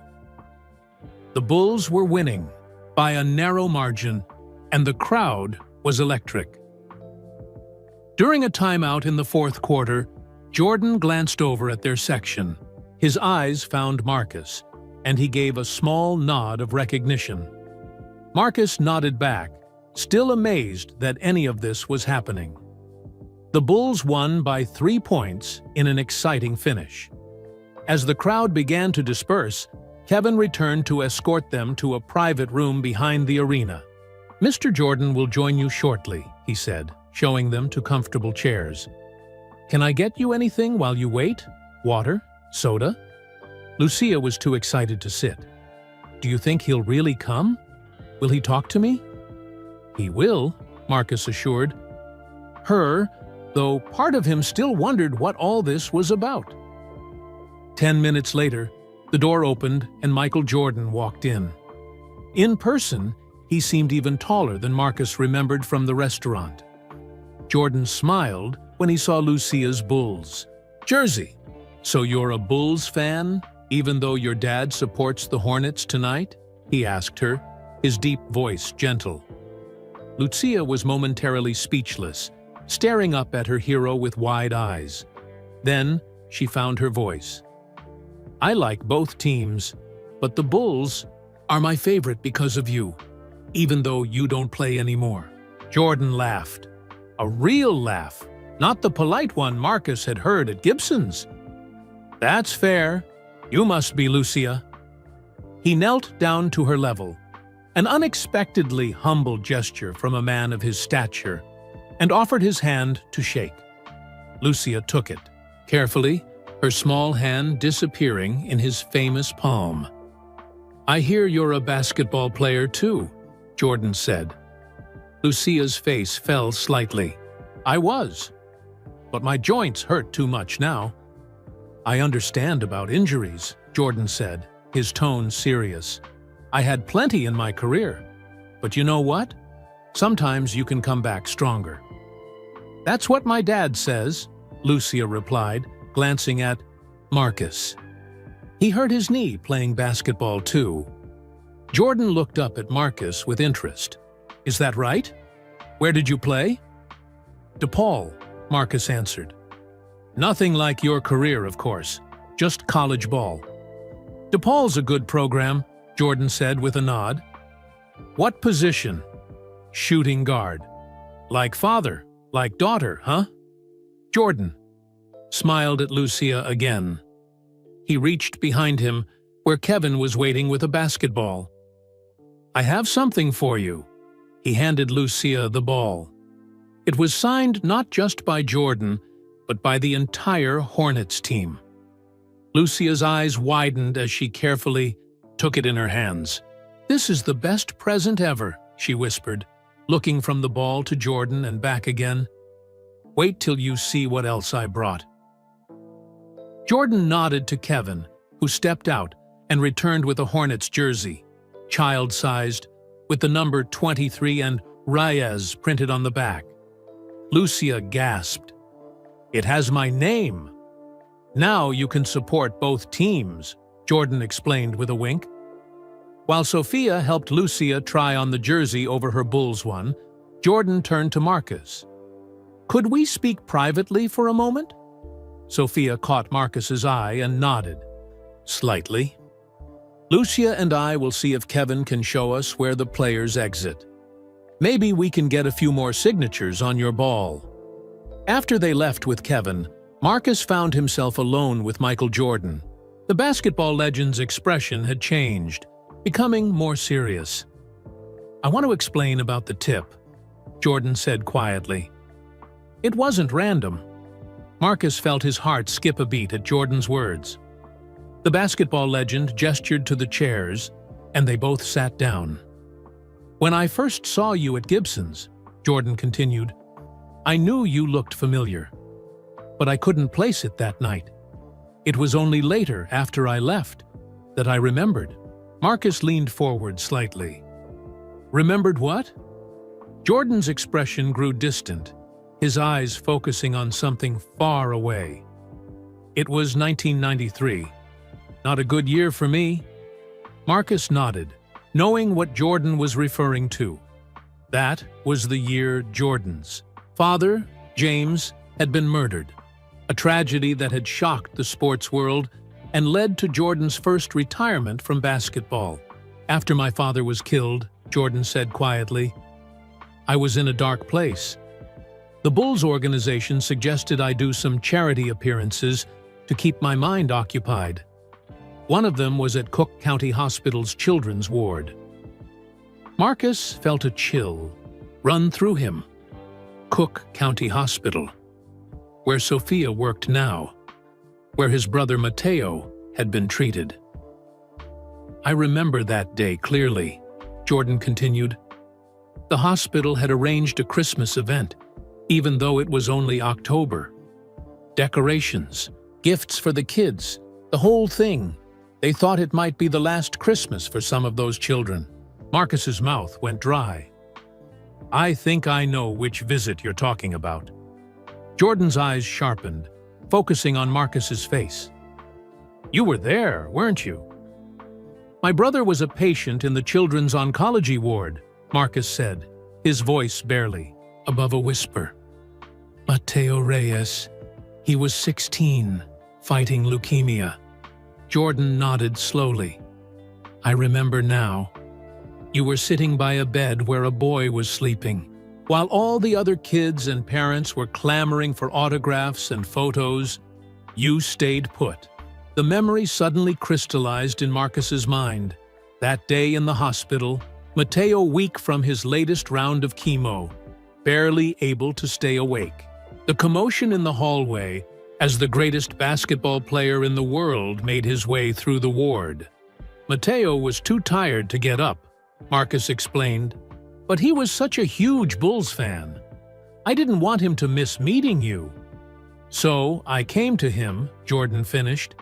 [SPEAKER 1] The Bulls were winning by a narrow margin, and the crowd was electric. During a timeout in the fourth quarter, Jordan glanced over at their section. His eyes found Marcus, and he gave a small nod of recognition. Marcus nodded back, still amazed that any of this was happening. The Bulls won by 3 points in an exciting finish. As the crowd began to disperse, Kevin returned to escort them to a private room behind the arena. "Mr. Jordan will join you shortly," he said, showing them to comfortable chairs. "Can I get you anything while you wait? Water? Soda?" Lucia was too excited to sit. "Do you think he'll really come? Will he talk to me?" "He will," Marcus assured her, though part of him still wondered what all this was about. 10 minutes later, the door opened and Michael Jordan walked in. In person, he seemed even taller than Marcus remembered from the restaurant. Jordan smiled when he saw Lucia's Bulls jersey. "So you're a Bulls fan, even though your dad supports the Hornets tonight?" he asked her, his deep voice gentle. Lucia was momentarily speechless, staring up at her hero with wide eyes. Then she found her voice. "I like both teams, but the Bulls are my favorite because of you, even though you don't play anymore." Jordan laughed. A real laugh, not the polite one Marcus had heard at Gibson's. "That's fair. You must be Lucia. He knelt down to her level, an unexpectedly humble gesture from a man of his stature, and offered his hand to shake. Lucia took it, carefully, her small hand disappearing in his famous palm. I hear you're a basketball player too, Jordan said. Lucia's face fell slightly. I was, but my joints hurt too much now. I understand about injuries, Jordan said, his tone serious. I had plenty in my career, but you know what? Sometimes you can come back stronger. That's what my dad says, Lucia replied, glancing at Marcus. He hurt his knee playing basketball too. Jordan looked up at Marcus with interest. Is that right? Where did you play? DePaul, Marcus answered. Nothing like your career, of course, just college ball. DePaul's a good program, Jordan said with a nod. What position? Shooting guard. Like father, like daughter, huh? Jordan smiled at Lucia again. He reached behind him, where Kevin was waiting with a basketball. I have something for you. He handed Lucia the ball. It was signed not just by Jordan, but by the entire Hornets team. Lucia's eyes widened as she carefully took it in her hands. This is the best present ever, she whispered, looking from the ball to Jordan and back again. Wait till you see what else I brought. Jordan nodded to Kevin, who stepped out and returned with a Hornets jersey, child-sized, with the number 23 and Reyes printed on the back. Lucia gasped. It has my name. Now you can support both teams, Jordan explained with a wink. While Sophia helped Lucia try on the jersey over her Bulls one, Jordan turned to Marcus. Could we speak privately for a moment? Sophia caught Marcus's eye and nodded. Slightly. Lucia and I will see if Kevin can show us where the players exit. Maybe we can get a few more signatures on your ball. After they left with Kevin, Marcus found himself alone with Michael Jordan. The basketball legend's expression had changed, becoming more serious. I want to explain about the tip, Jordan said quietly. It wasn't random. Marcus felt his heart skip a beat at Jordan's words. The basketball legend gestured to the chairs, and they both sat down. When I first saw you at Gibson's, Jordan continued, I knew you looked familiar, but I couldn't place it that night. It was only later, after I left, that I remembered. Marcus leaned forward slightly. Remembered what? Jordan's expression grew distant, his eyes focusing on something far away. It was 1993. Not a good year for me. Marcus nodded, knowing what Jordan was referring to. That was the year Jordan's father, James, had been murdered, a tragedy that had shocked the sports world and led to Jordan's first retirement from basketball. After my father was killed, Jordan said quietly, I was in a dark place. The Bulls organization suggested I do some charity appearances to keep my mind occupied. One of them was at Cook County Hospital's children's ward. Marcus felt a chill run through him. Cook County Hospital, where Sophia worked now, where his brother Mateo had been treated. I remember that day clearly, Jordan continued. The hospital had arranged a Christmas event, even though it was only October. Decorations, gifts for the kids, the whole thing. They thought it might be the last Christmas for some of those children. Marcus's mouth went dry. I think I know which visit you're talking about. Jordan's eyes sharpened, focusing on Marcus's face. You were there, weren't you? My brother was a patient in the children's oncology ward, Marcus said, his voice barely above a whisper. Mateo Reyes. He was 16, fighting leukemia. Jordan nodded slowly. I remember now. You were sitting by a bed where a boy was sleeping, while all the other kids and parents were clamoring for autographs and photos. You stayed put, The memory suddenly crystallized in Marcus's mind. That day in the hospital, Matteo weak from his latest round of chemo, barely able to stay awake. The commotion in the hallway as the greatest basketball player in the world made his way through the ward. Matteo was too tired to get up, Marcus explained, but he was such a huge Bulls fan. I didn't want him to miss meeting you. So I came to him, Jordan finished.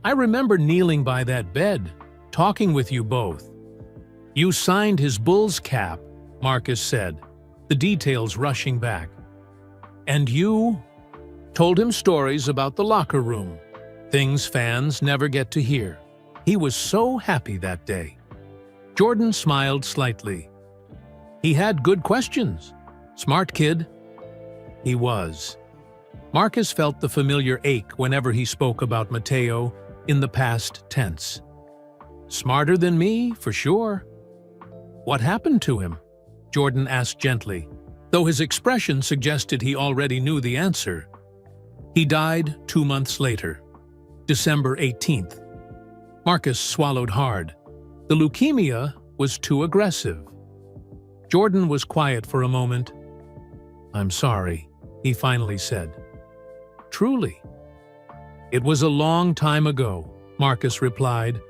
[SPEAKER 1] I remember kneeling by that bed, talking with you both. You signed his Bulls cap, Marcus said, the details rushing back. And you told him stories about the locker room, things fans never get to hear. He was so happy that day. Jordan smiled slightly. He had good questions. Smart kid. He was. Marcus felt the familiar ache whenever he spoke about Matteo in the past tense. Smarter than me, for sure. What happened to him? Jordan asked gently, though his expression suggested he already knew the answer. He died 2 months later, December 18th. Marcus swallowed hard. The leukemia was too aggressive. Jordan was quiet for a moment. I'm sorry, he finally said. Truly. It was a long time ago, Marcus replied,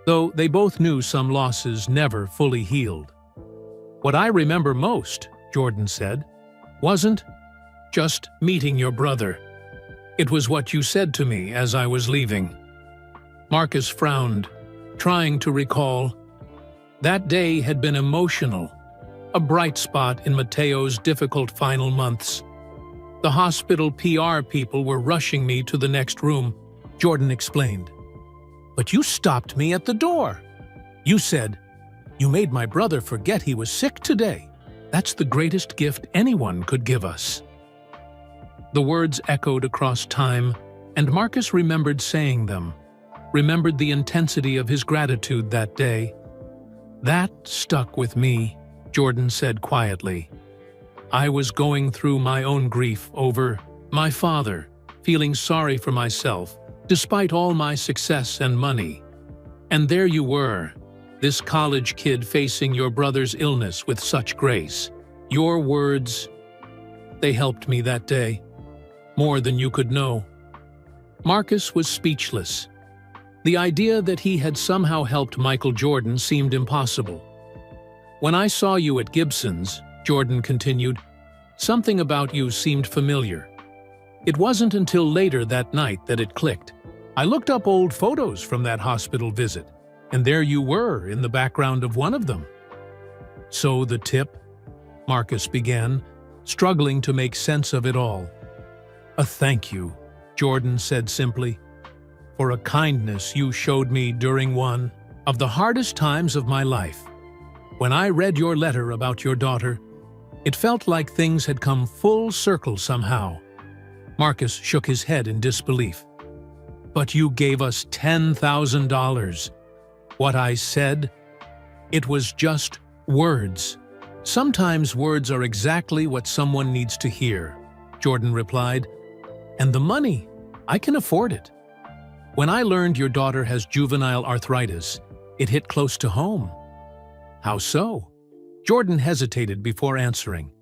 [SPEAKER 1] though they both knew some losses never fully healed. What I remember most, Jordan said, wasn't just meeting your brother. It was what you said to me as I was leaving. Marcus frowned, trying to recall. That day had been emotional, a bright spot in Matteo's difficult final months. The hospital PR people were rushing me to the next room, Jordan explained. But you stopped me at the door. You said, you made my brother forget he was sick today. That's the greatest gift anyone could give us. The words echoed across time, and Marcus remembered saying them, remembered the intensity of his gratitude that day. That stuck with me, Jordan said quietly. I was going through my own grief over my father, feeling sorry for myself, despite all my success and money. And there you were, this college kid facing your brother's illness with such grace. Your words, they helped me that day, more than you could know. Marcus was speechless. The idea that he had somehow helped Michael Jordan seemed impossible. When I saw you at Gibson's, Jordan continued, something about you seemed familiar. It wasn't until later that night that it clicked. I looked up old photos from that hospital visit, and there you were in the background of one of them. So the tip? Marcus began, struggling to make sense of it all. A thank you, Jordan said simply, for a kindness you showed me during one of the hardest times of my life. When I read your letter about your daughter, it felt like things had come full circle somehow. Marcus shook his head in disbelief. But you gave us $10,000. What I said, it was just words. Sometimes words are exactly what someone needs to hear, Jordan replied. And the money, I can afford it. When I learned your daughter has juvenile arthritis, it hit close to home. How so? Jordan hesitated before answering.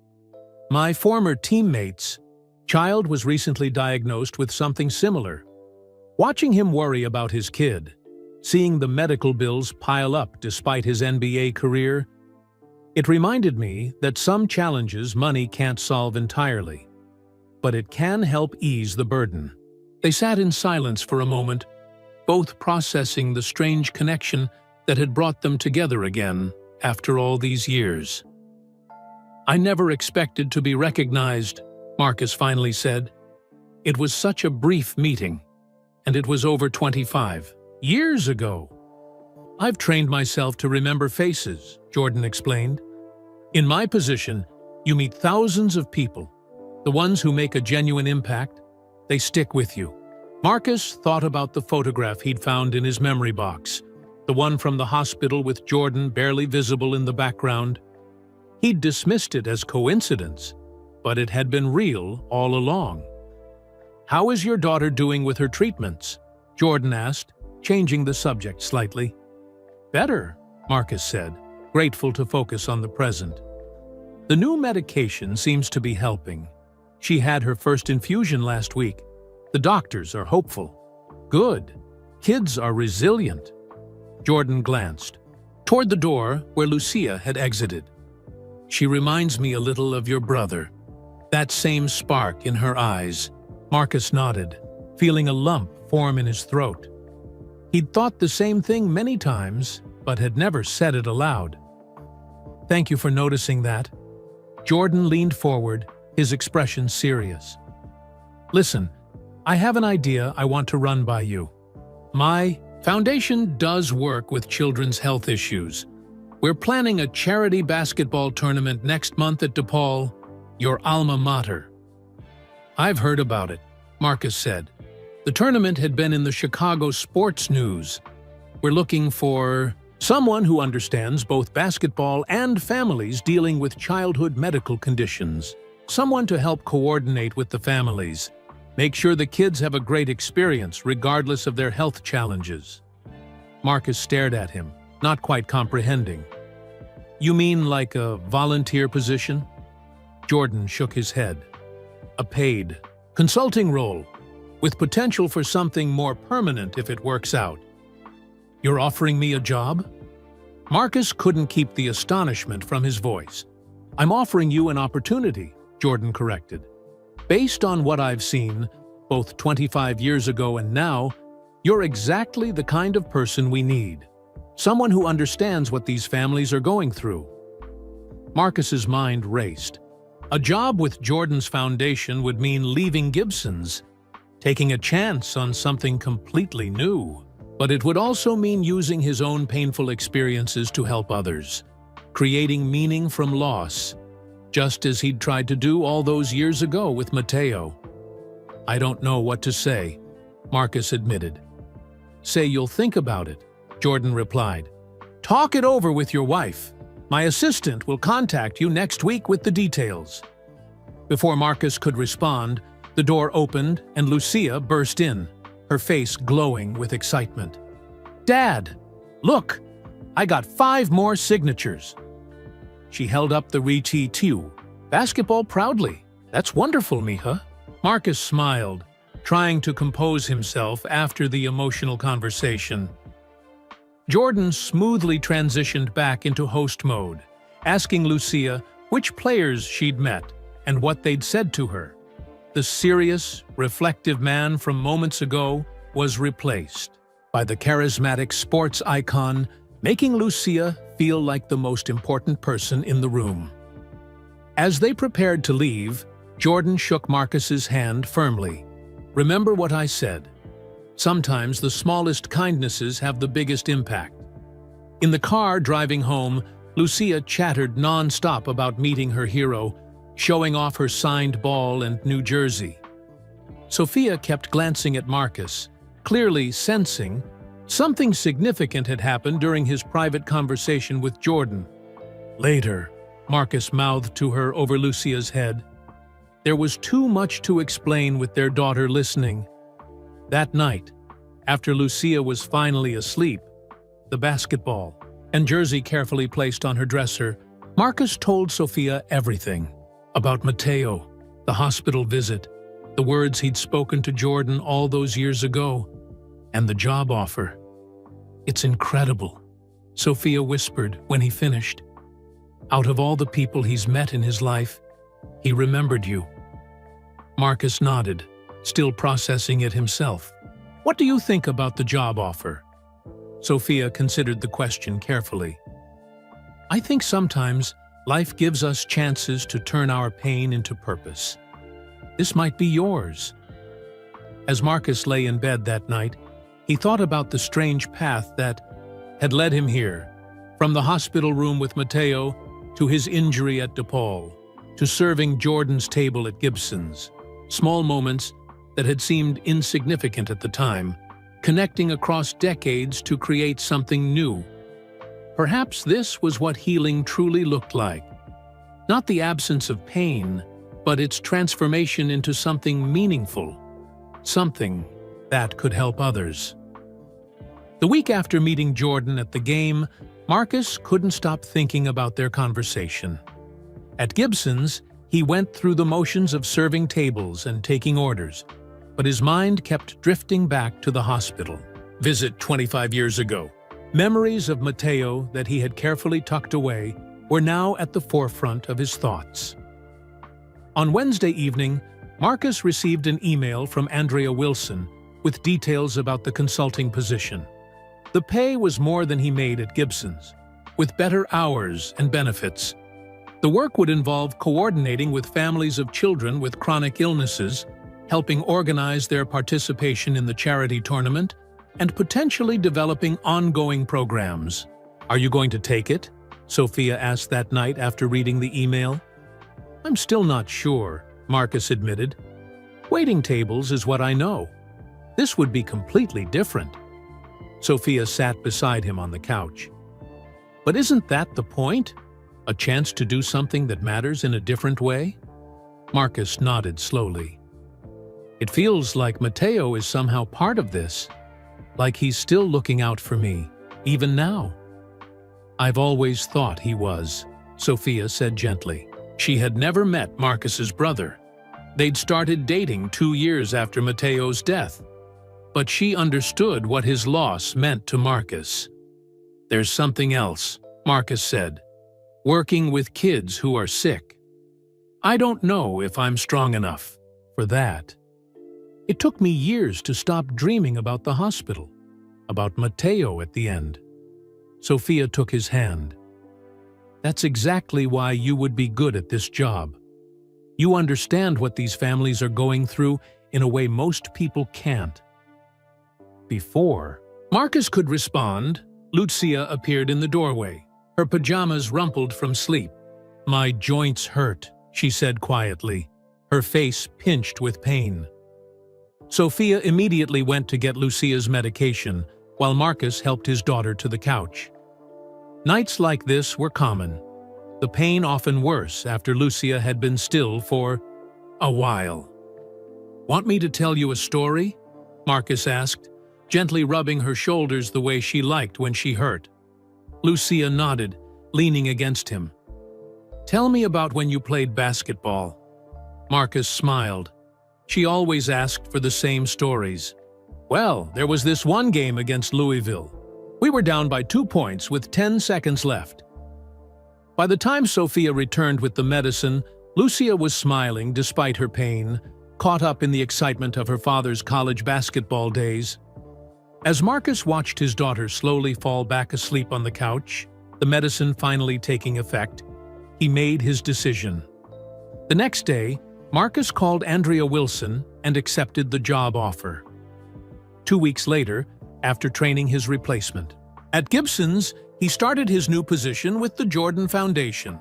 [SPEAKER 1] My former teammate's child was recently diagnosed with something similar. Watching him worry about his kid, seeing the medical bills pile up despite his NBA career, it reminded me that some challenges money can't solve entirely, but it can help ease the burden. They sat in silence for a moment, both processing the strange connection that had brought them together again after all these years. I never expected to be recognized, Marcus finally said. It was such a brief meeting, and it was over 25 years ago. I've trained myself to remember faces, Jordan explained. In my position, you meet thousands of people. The ones who make a genuine impact, they stick with you. Marcus thought about the photograph he'd found in his memory box, the one from the hospital with Jordan barely visible in the background. He'd dismissed it as coincidence, but it had been real all along. How is your daughter doing with her treatments? Jordan asked, changing the subject slightly. Better, Marcus said, grateful to focus on the present. The new medication seems to be helping. She had her first infusion last week. The doctors are hopeful. Good. Kids are resilient. Jordan glanced toward the door where Lucia had exited. She reminds me a little of your brother. That same spark in her eyes. Marcus nodded, feeling a lump form in his throat. He'd thought the same thing many times, but had never said it aloud. Thank you for noticing that. Jordan leaned forward, his expression serious. Listen, I have an idea I want to run by you. My foundation does work with children's health issues. We're planning a charity basketball tournament next month at DePaul, your alma mater. I've heard about it, Marcus said. The tournament had been in the Chicago sports news. We're looking for someone who understands both basketball and families dealing with childhood medical conditions. Someone to help coordinate with the families. Make sure the kids have a great experience regardless of their health challenges. Marcus stared at him, not quite comprehending. You mean like a volunteer position? Jordan shook his head. A paid, consulting role, with potential for something more permanent if it works out. You're offering me a job? Marcus couldn't keep the astonishment from his voice. I'm offering you an opportunity, Jordan corrected. Based on what I've seen, both 25 years ago and now, you're exactly the kind of person we need. Someone who understands what these families are going through. Marcus's mind raced. A job with Jordan's foundation would mean leaving Gibson's, taking a chance on something completely new. But it would also mean using his own painful experiences to help others, creating meaning from loss, just as he'd tried to do all those years ago with Matteo. I don't know what to say, Marcus admitted. Say you'll think about it, Jordan replied. Talk it over with your wife. My assistant will contact you next week with the details. Before Marcus could respond, the door opened and Lucia burst in, her face glowing with excitement. Dad, look, I got 5 more signatures. She held up the Re-T-2. Basketball proudly. That's wonderful, mija. Marcus smiled, trying to compose himself after the emotional conversation. Jordan smoothly transitioned back into host mode, asking Lucia which players she'd met and what they'd said to her. The serious, reflective man from moments ago was replaced by the charismatic sports icon, making Lucia feel like the most important person in the room. As they prepared to leave, Jordan shook Marcus's hand firmly. Remember what I said. Sometimes the smallest kindnesses have the biggest impact. In the car driving home, Lucia chattered non-stop about meeting her hero, showing off her signed ball and New Jersey. Sophia kept glancing at Marcus, clearly sensing something significant had happened during his private conversation with Jordan. Later, Marcus mouthed to her over Lucia's head. There was too much to explain with their daughter listening. That night, after Lucia was finally asleep, the basketball and jersey carefully placed on her dresser, Marcus told Sophia everything. About Matteo, the hospital visit, the words he'd spoken to Jordan all those years ago, and the job offer. It's incredible, Sophia whispered when he finished. Out of all the people he's met in his life, he remembered you. Marcus nodded, still processing it himself. What do you think about the job offer? Sophia considered the question carefully. I think sometimes life gives us chances to turn our pain into purpose. This might be yours. As Marcus lay in bed that night, he thought about the strange path that had led him here, from the hospital room with Matteo to his injury at DePaul, to serving Jordan's table at Gibson's. Small moments that had seemed insignificant at the time, connecting across decades to create something new. Perhaps this was what healing truly looked like. Not the absence of pain, but its transformation into something meaningful, something that could help others. The week after meeting Jordan at the game, Marcus couldn't stop thinking about their conversation. At Gibson's, he went through the motions of serving tables and taking orders, but his mind kept drifting back to the hospital. Visit 25 years ago. Memories of Mateo that he had carefully tucked away were now at the forefront of his thoughts. On Wednesday evening, Marcus received an email from Andrea Wilson with details about the consulting position. The pay was more than he made at Gibson's, with better hours and benefits. The work would involve coordinating with families of children with chronic illnesses, helping organize their participation in the charity tournament, and potentially developing ongoing programs. "Are you going to take it?" Sophia asked that night after reading the email. "I'm still not sure," Marcus admitted. "Waiting tables is what I know. This would be completely different." Sophia sat beside him on the couch. "But isn't that the point? A chance to do something that matters in a different way?" Marcus nodded slowly. "It feels like Mateo is somehow part of this, like he's still looking out for me, even now." "I've always thought he was," Sophia said gently. She had never met Marcus's brother. They'd started dating 2 years after Mateo's death, but she understood what his loss meant to Marcus. "There's something else," Marcus said. "Working with kids who are sick. I don't know if I'm strong enough for that. It took me years to stop dreaming about the hospital, about Mateo at the end." Sophia took his hand. "That's exactly why you would be good at this job. You understand what these families are going through in a way most people can't." Before Marcus could respond, Lucia appeared in the doorway, her pajamas rumpled from sleep. "My joints hurt," she said quietly, her face pinched with pain. Sophia immediately went to get Lucia's medication, while Marcus helped his daughter to the couch. Nights like this were common, the pain often worse after Lucia had been still for a while. "Want me to tell you a story?" Marcus asked, gently rubbing her shoulders the way she liked when she hurt. Lucia nodded, leaning against him. "Tell me about when you played basketball." Marcus smiled. She always asked for the same stories. "Well, there was this one game against Louisville. We were down by 2 points with 10 seconds left." By the time Sophia returned with the medicine, Lucia was smiling despite her pain, caught up in the excitement of her father's college basketball days. As Marcus watched his daughter slowly fall back asleep on the couch, the medicine finally taking effect, he made his decision. The next day, Marcus called Andrea Wilson and accepted the job offer. 2 weeks later, after training his replacement. At Gibson's, he started his new position with the Jordan Foundation.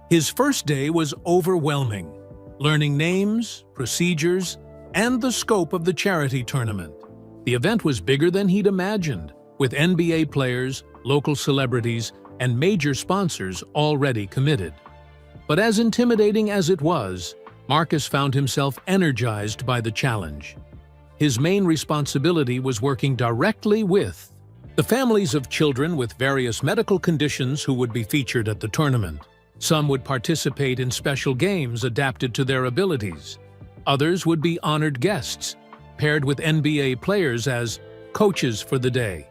[SPEAKER 1] His first day was overwhelming, learning names, procedures, and the scope of the charity tournament. The event was bigger than he'd imagined, with NBA players, local celebrities, and major sponsors already committed. But as intimidating as it was, Marcus found himself energized by the challenge. His main responsibility was working directly with the families of children with various medical conditions who would be featured at the tournament. Some would participate in special games adapted to their abilities. Others would be honored guests, paired with NBA players as coaches for the day.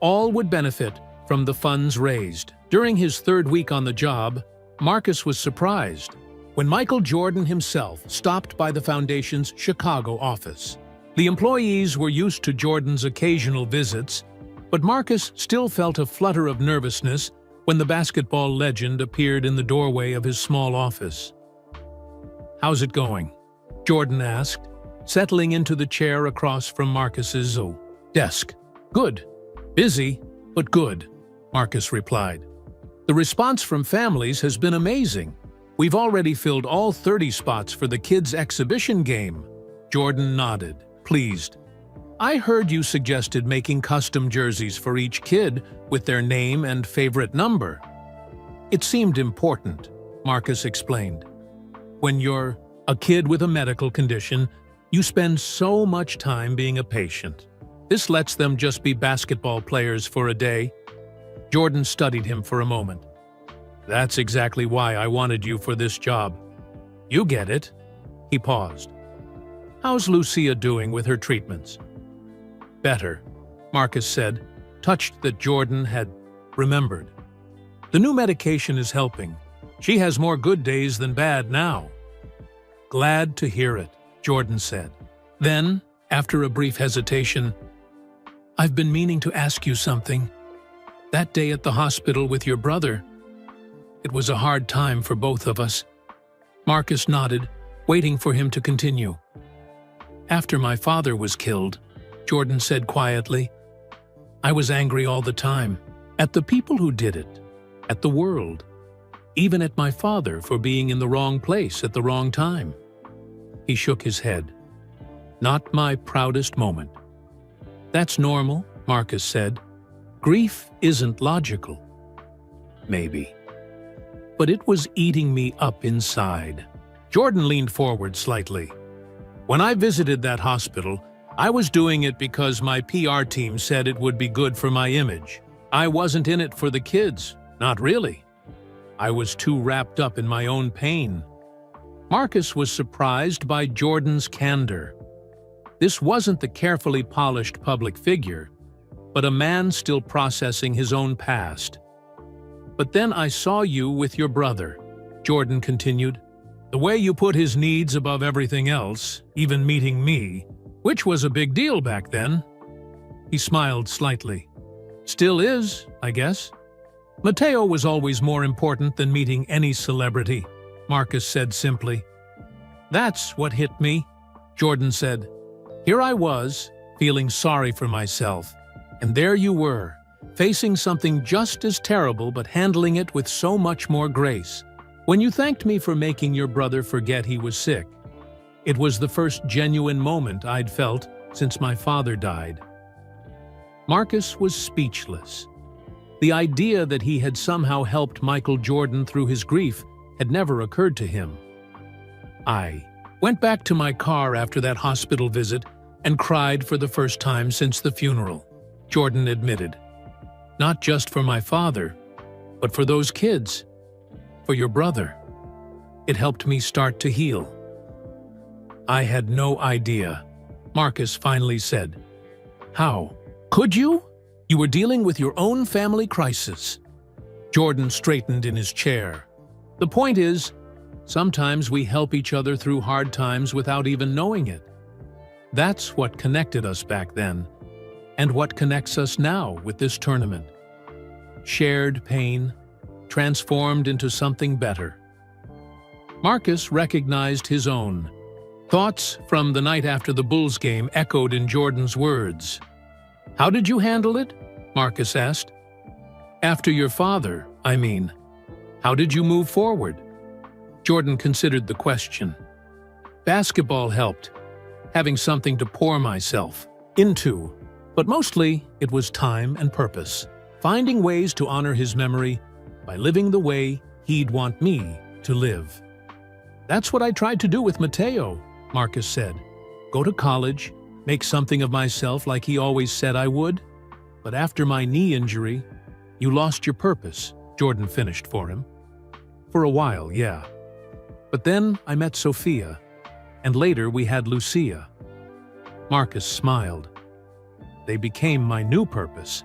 [SPEAKER 1] All would benefit from the funds raised. During his 3rd week on the job, Marcus was surprised when Michael Jordan himself stopped by the Foundation's Chicago office. The employees were used to Jordan's occasional visits, but Marcus still felt a flutter of nervousness when the basketball legend appeared in the doorway of his small office. "How's it going?" Jordan asked, settling into the chair across from Marcus's desk. "Good. Busy, but good," Marcus replied. "The response from families has been amazing. We've already filled all 30 spots for the kids' exhibition game." Jordan nodded, pleased. "I heard you suggested making custom jerseys for each kid with their name and favorite number." "It seemed important," Marcus explained. "When you're a kid with a medical condition, You spend so much time being a patient. This lets them just be basketball players for a day. Jordan studied him for a moment. That's exactly why I wanted you for this job. You get it. He paused. How's Lucia doing with her treatments? Better, Marcus said, touched that Jordan had remembered. The new medication is helping. She has more good days than bad now. Glad to hear it, Jordan said. Then, after a brief hesitation, I've been meaning to ask you something. That day at the hospital with your brother, it was a hard time for both of us. Marcus nodded, waiting for him to continue. After my father was killed, Jordan said quietly, I was angry all the time, at the people who did it, at the world, even at my father for being in the wrong place at the wrong time. He shook his head. Not my proudest moment. That's normal, Marcus said. Grief isn't logical. Maybe. But it was eating me up inside. Jordan leaned forward slightly. When I visited that hospital, I was doing it because my PR team said it would be good for my image. I wasn't in it for the kids, not really. I was too wrapped up in my own pain. Marcus was surprised by Jordan's candor. This wasn't the carefully polished public figure, but a man still processing his own past. But then I saw you with your brother, Jordan continued. The way you put his needs above everything else, even meeting me, which was a big deal back then. He smiled slightly. Still is, I guess. Mateo was always more important than meeting any celebrity, Marcus said simply. That's what hit me, Jordan said. Here I was, feeling sorry for myself, and there you were, facing something just as terrible but handling it with so much more grace. When you thanked me for making your brother forget he was sick, it was the first genuine moment I'd felt since my father died. Marcus was speechless. The idea that he had somehow helped Michael Jordan through his grief had never occurred to him. I went back to my car after that hospital visit and cried for the first time since the funeral, Jordan admitted. Not just for my father, but for those kids, for your brother. It helped me start to heal. I had no idea, Marcus finally said. How? Could you? You were dealing with your own family crisis. Jordan straightened in his chair. The point is, sometimes we help each other through hard times without even knowing it. That's what connected us back then, and what connects us now with this tournament. Shared pain, transformed into something better. Marcus recognized his own. Thoughts from the night after the Bulls game echoed in Jordan's words. How did you handle it? Marcus asked. After your father, I mean. How did you move forward? Jordan considered the question. Basketball helped, having something to pour myself into. But mostly, it was time and purpose. Finding ways to honor his memory by living the way he'd want me to live. That's what I tried to do with Mateo, Marcus said. Go to college, make something of myself like he always said I would. But after my knee injury, you lost your purpose, Jordan finished for him. For a while, yeah. But then I met Sophia, and later we had Lucia. Marcus smiled. They became my new purpose.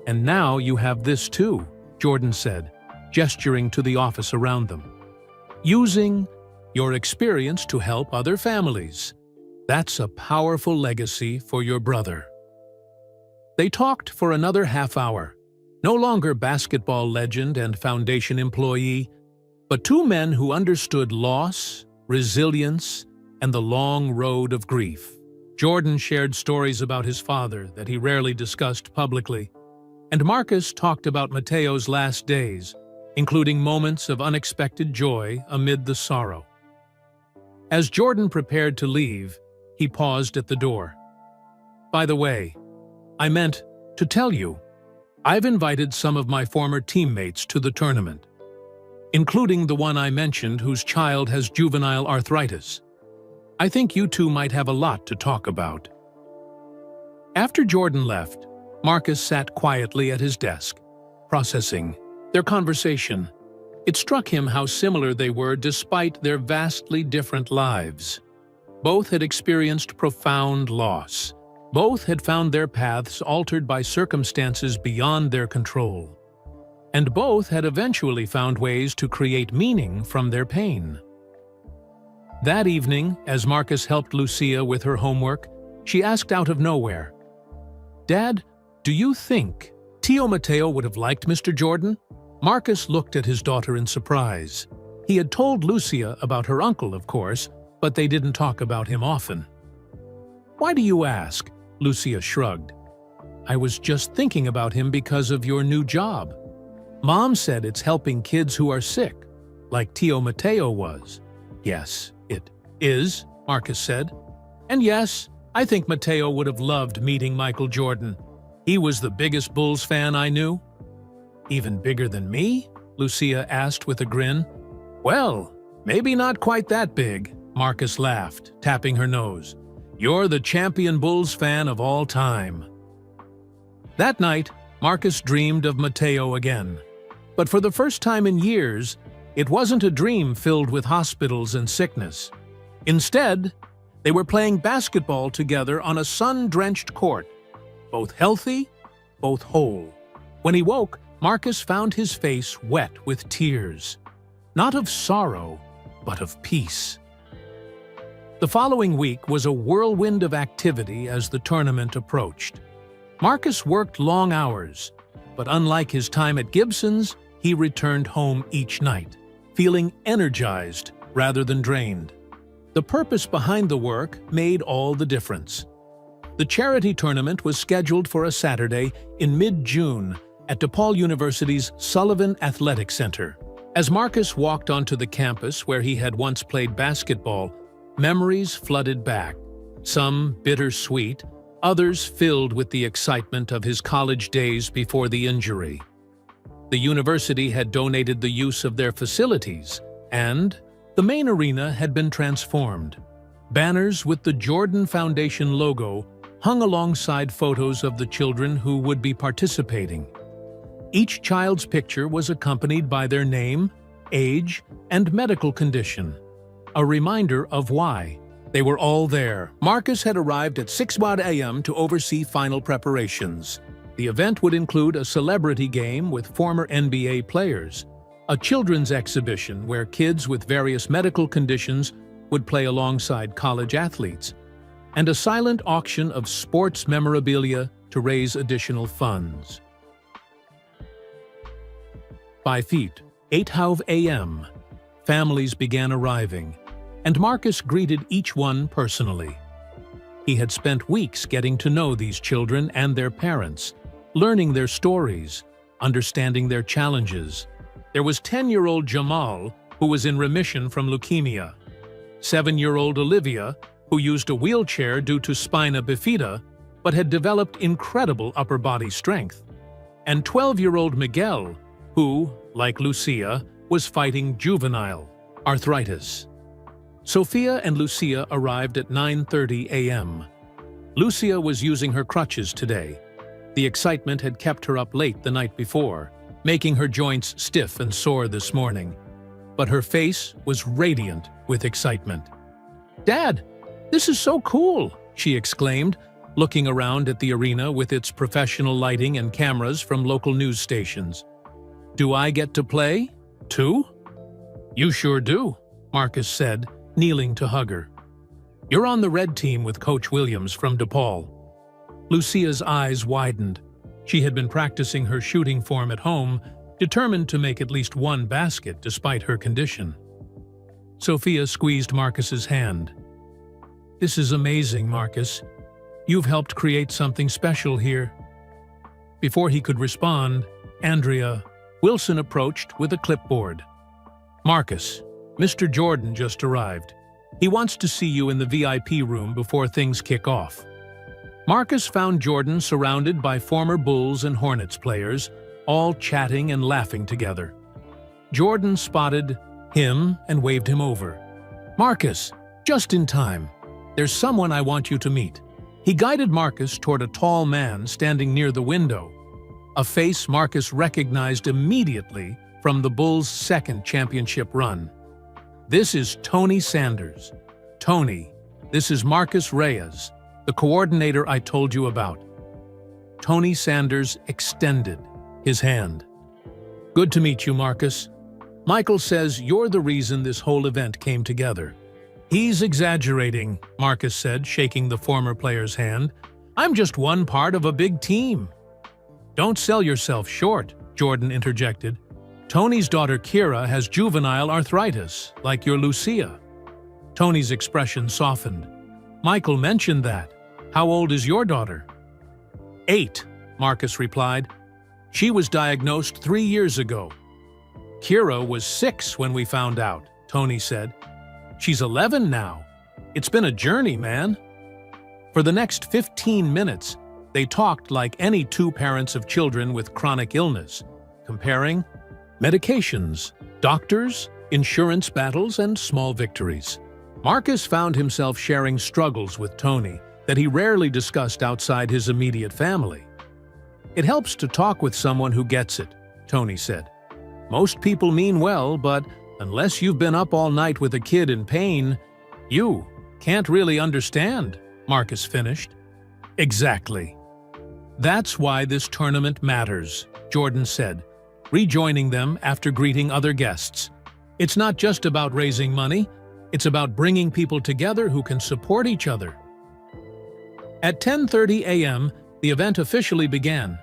[SPEAKER 1] And now you have this too, Jordan said, gesturing to the office around them. Using your experience to help other families. That's a powerful legacy for your brother. They talked for another half hour. No longer basketball legend and foundation employee, but two men who understood loss, resilience, and the long road of grief. Jordan shared stories about his father that he rarely discussed publicly, and Marcus talked about Mateo's last days, including moments of unexpected joy amid the sorrow. As Jordan prepared to leave, he paused at the door. By the way, I meant to tell you, I've invited some of my former teammates to the tournament, including the one I mentioned whose child has juvenile arthritis. I think you two might have a lot to talk about." After Jordan left, Marcus sat quietly at his desk, processing their conversation. It struck him how similar they were despite their vastly different lives. Both had experienced profound loss. Both had found their paths altered by circumstances beyond their control. And both had eventually found ways to create meaning from their pain. That evening, as Marcus helped Lucia with her homework, she asked out of nowhere, "Dad, do you think Tio Mateo would have liked Mr. Jordan?" Marcus looked at his daughter in surprise. He had told Lucia about her uncle, of course, but they didn't talk about him often. "Why do you ask?" Lucia shrugged. "I was just thinking about him because of your new job. Mom said it's helping kids who are sick, like Tio Mateo was." "Yes, it is," Marcus said. "And yes, I think Mateo would have loved meeting Michael Jordan. He was the biggest Bulls fan I knew." "Even bigger than me?" Lucia asked with a grin. "Well, maybe not quite that big," Marcus laughed, tapping her nose. "You're the champion Bulls fan of all time." That night, Marcus dreamed of Mateo again. But for the first time in years, it wasn't a dream filled with hospitals and sickness. Instead, they were playing basketball together on a sun-drenched court, both healthy, both whole. When he woke, Marcus found his face wet with tears, not of sorrow, but of peace. The following week was a whirlwind of activity as the tournament approached. Marcus worked long hours, but unlike his time at Gibson's, he returned home each night, feeling energized rather than drained. The purpose behind the work made all the difference. The charity tournament was scheduled for a Saturday in mid-June at DePaul University's Sullivan Athletic Center. As Marcus walked onto the campus where he had once played basketball, memories flooded back, some bittersweet, others filled with the excitement of his college days before the injury. The university had donated the use of their facilities, and the main arena had been transformed. Banners with the Jordan Foundation logo hung alongside photos of the children who would be participating. Each child's picture was accompanied by their name, age, and medical condition, a reminder of why they were all there. Marcus had arrived at 6 a.m. to oversee final preparations. The event would include a celebrity game with former NBA players, a children's exhibition where kids with various medical conditions would play alongside college athletes, and a silent auction of sports memorabilia to raise additional funds. By 8:00 a.m., families began arriving, and Marcus greeted each one personally. He had spent weeks getting to know these children and their parents, learning their stories, understanding their challenges. There was 10-year-old Jamal, who was in remission from leukemia, 7-year-old Olivia, who used a wheelchair due to spina bifida but had developed incredible upper body strength, and 12-year-old Miguel, who, like Lucia, was fighting juvenile arthritis. Sophia and Lucia arrived at 9:30 a.m. Lucia was using her crutches today. The excitement had kept her up late the night before, making her joints stiff and sore this morning. But her face was radiant with excitement. "Dad, this is so cool!" she exclaimed, looking around at the arena with its professional lighting and cameras from local news stations. "Do I get to play, too?" "You sure do," Marcus said, kneeling to hug her. "You're on the red team with Coach Williams from DePaul." Lucia's eyes widened. She had been practicing her shooting form at home, determined to make at least one basket despite her condition. Sophia squeezed Marcus's hand. "This is amazing, Marcus. You've helped create something special here." Before he could respond, Andrea Wilson approached with a clipboard. "Marcus, Mr. Jordan just arrived. He wants to see you in the VIP room before things kick off." Marcus found Jordan surrounded by former Bulls and Hornets players, all chatting and laughing together. Jordan spotted him and waved him over. "Marcus, Just in time. There's someone I want you to meet." He guided Marcus toward a tall man standing near the window, a face Marcus recognized immediately from the Bulls' second championship run. "This is Tony Sanders. Tony, this is Marcus Reyes, the coordinator I told you about." Tony Sanders extended his hand. "Good to meet you, Marcus. Michael says you're the reason this whole event came together." "He's exaggerating," Marcus said, shaking the former player's hand. "I'm just one part of a big team." "Don't sell yourself short," Jordan interjected. "Tony's daughter Kira has juvenile arthritis, like your Lucia." Tony's expression softened. "Michael mentioned that. How old is your daughter?" 8, Marcus replied. "She was diagnosed 3 years ago." "Kira was 6 when we found out," Tony said. "She's 11 now. It's been a journey, man." For the next 15 minutes, they talked like any two parents of children with chronic illness, comparing medications, doctors, insurance battles, and small victories. Marcus found himself sharing struggles with Tony that he rarely discussed outside his immediate family. "It helps to talk with someone who gets it," Tony said. "Most people mean well, but unless you've been up all night with a kid in pain, you can't really understand," Marcus finished. "Exactly. That's why this tournament matters," Jordan said, rejoining them after greeting other guests. "It's not just about raising money, it's about bringing people together who can support each other." At 10:30 a.m., the event officially began.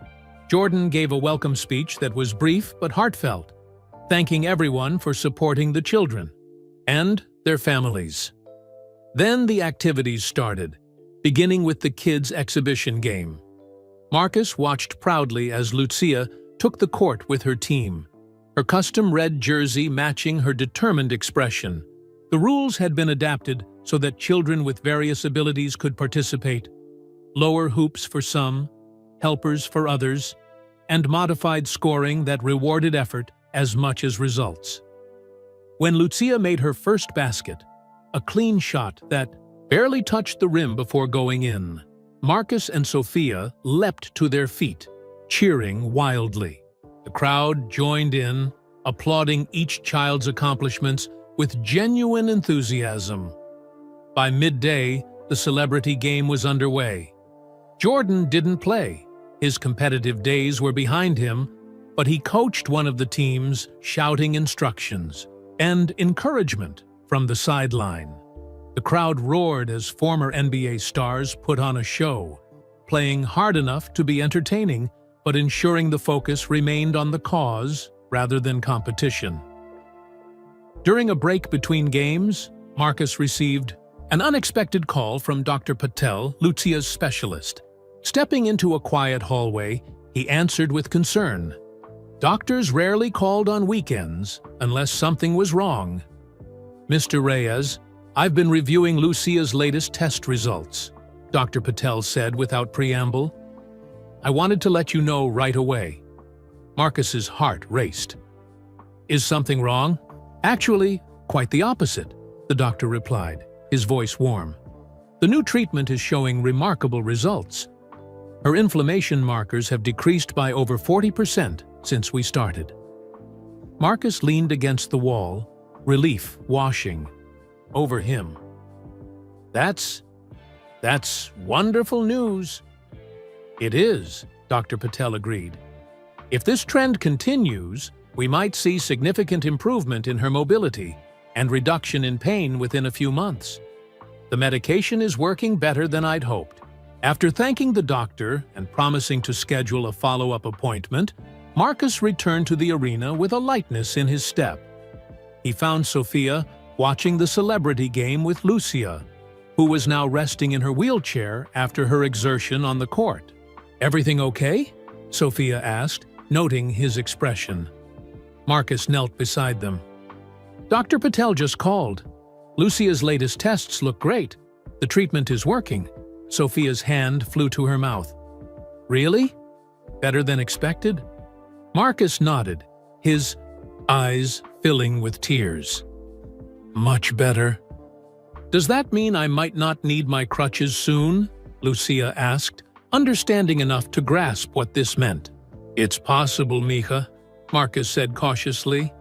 [SPEAKER 1] Jordan gave a welcome speech that was brief but heartfelt, thanking everyone for supporting the children and their families. Then the activities started, beginning with the kids' exhibition game. Marcus watched proudly as Lucia took the court with her team, her custom red jersey matching her determined expression. The rules had been adapted so that children with various abilities could participate: lower hoops for some, helpers for others, and modified scoring that rewarded effort as much as results. When Lucia made her first basket, a clean shot that barely touched the rim before going in, Marcus and Sophia leapt to their feet, cheering wildly. The crowd joined in, applauding each child's accomplishments with genuine enthusiasm. By midday, the celebrity game was underway. Jordan didn't play. His competitive days were behind him, but he coached one of the teams, shouting instructions and encouragement from the sideline. The crowd roared as former NBA stars put on a show, playing hard enough to be entertaining, but ensuring the focus remained on the cause rather than competition. During a break between games, Marcus received an unexpected call from Dr. Patel, Lucia's specialist. Stepping into a quiet hallway, he answered with concern. Doctors rarely called on weekends unless something was wrong. "Mr. Reyes, I've been reviewing Lucia's latest test results," Dr. Patel said without preamble. "I wanted to let you know right away." Marcus's heart raced. "Is something wrong?" "Actually, quite the opposite," the doctor replied, his voice warm. "The new treatment is showing remarkable results. Her inflammation markers have decreased by over 40% since we started." Marcus leaned against the wall, relief washing over him. That's wonderful news." "It is," Dr. Patel agreed. "If this trend continues, we might see significant improvement in her mobility and reduction in pain within a few months. The medication is working better than I'd hoped." After thanking the doctor and promising to schedule a follow-up appointment, Marcus returned to the arena with a lightness in his step. He found Sophia watching the celebrity game with Lucia, who was now resting in her wheelchair after her exertion on the court. "Everything okay?" Sophia asked, noting his expression. Marcus knelt beside them. "Dr. Patel just called. Lucia's latest tests look great. The treatment is working." Sophia's hand flew to her mouth. "Really? Better than expected?" Marcus nodded, his eyes filling with tears. "Much better." "Does that mean I might not need my crutches soon?" Lucia asked, understanding enough to grasp what this meant. "It's possible, Mija," Marcus said cautiously.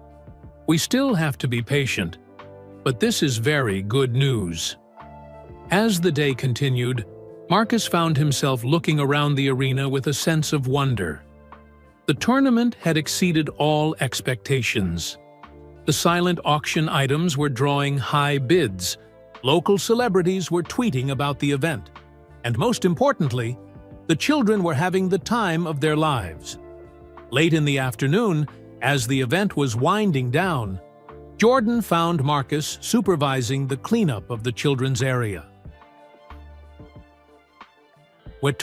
[SPEAKER 1] "We still have to be patient, but this is very good news." As the day continued, Marcus found himself looking around the arena with a sense of wonder. The tournament had exceeded all expectations. The silent auction items were drawing high bids, local celebrities were tweeting about the event, and most importantly, the children were having the time of their lives. Late in the afternoon, as the event was winding down, Jordan found Marcus supervising the cleanup of the children's area. "We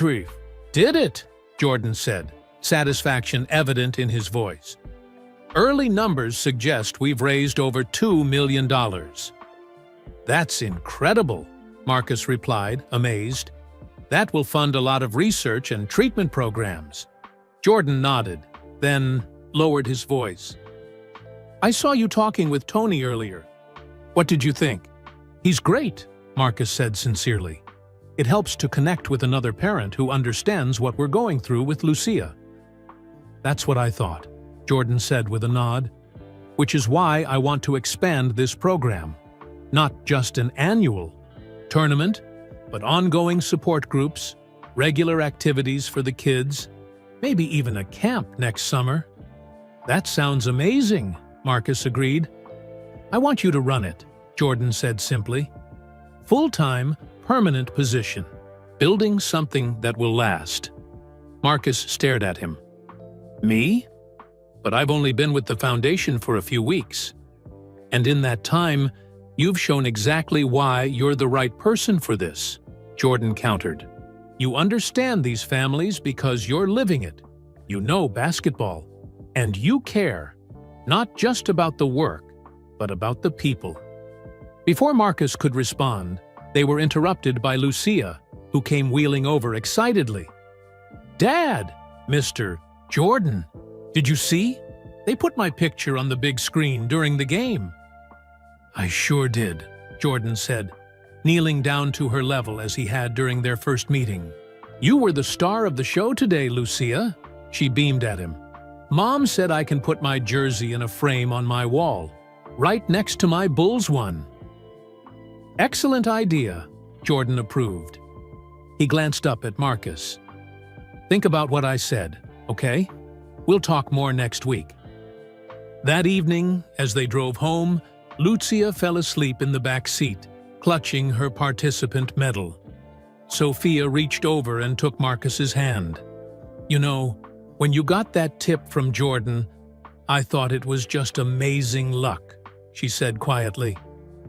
[SPEAKER 1] did it," Jordan said, satisfaction evident in his voice. "Early numbers suggest we've raised over $2 million. "That's incredible," Marcus replied, amazed. "That will fund a lot of research and treatment programs." Jordan nodded, then lowered his voice. "I saw you talking with Tony earlier. What did you think?" "He's great," Marcus said sincerely. "It helps to connect with another parent who understands what we're going through with Lucia." "That's what I thought," Jordan said with a nod. "Which is why I want to expand this program. Not just an annual tournament, but ongoing support groups, regular activities for the kids, maybe even a camp next summer." "That sounds amazing," Marcus agreed. "I want you to run it," Jordan said simply. "Full-time, permanent position, building something that will last." Marcus stared at him. "Me? But I've only been with the foundation for a few weeks. And in that time, you've shown exactly why you're the right person for this," Jordan countered. "You understand these families because you're living it. You know basketball. And you care, not just about the work, but about the people." Before Marcus could respond, they were interrupted by Lucia, who came wheeling over excitedly. "Dad! Mr. Jordan! Did you see? They put my picture on the big screen during the game." "I sure did," Jordan said, kneeling down to her level as he had during their first meeting. "You were the star of the show today, Lucia," she beamed at him. "Mom said I can put my jersey in a frame on my wall, right next to my Bulls one." "Excellent idea," Jordan approved. He glanced up at Marcus. "Think about what I said, okay? We'll talk more next week." That evening, as they drove home, Lucia fell asleep in the back seat, clutching her participant medal. Sophia reached over and took Marcus's hand. "You know, when you got that tip from Jordan, I thought it was just amazing luck," she said quietly.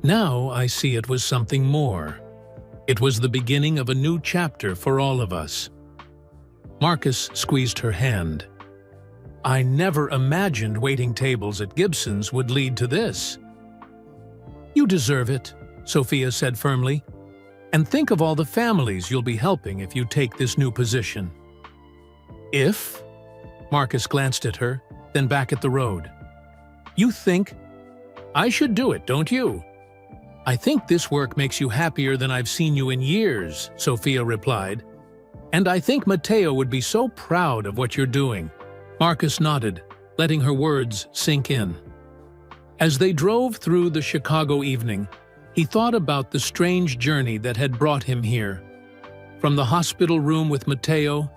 [SPEAKER 1] "Now I see it was something more. It was the beginning of a new chapter for all of us." Marcus squeezed her hand. "I never imagined waiting tables at Gibson's would lead to this." "You deserve it," Sophia said firmly. "And think of all the families you'll be helping if you take this new position." "If?" Marcus glanced at her, then back at the road. "You think I should do it, don't you?" "I think this work makes you happier than I've seen you in years," Sophia replied. "And I think Mateo would be so proud of what you're doing." Marcus nodded, letting her words sink in. As they drove through the Chicago evening, he thought about the strange journey that had brought him here. From the hospital room with Mateo,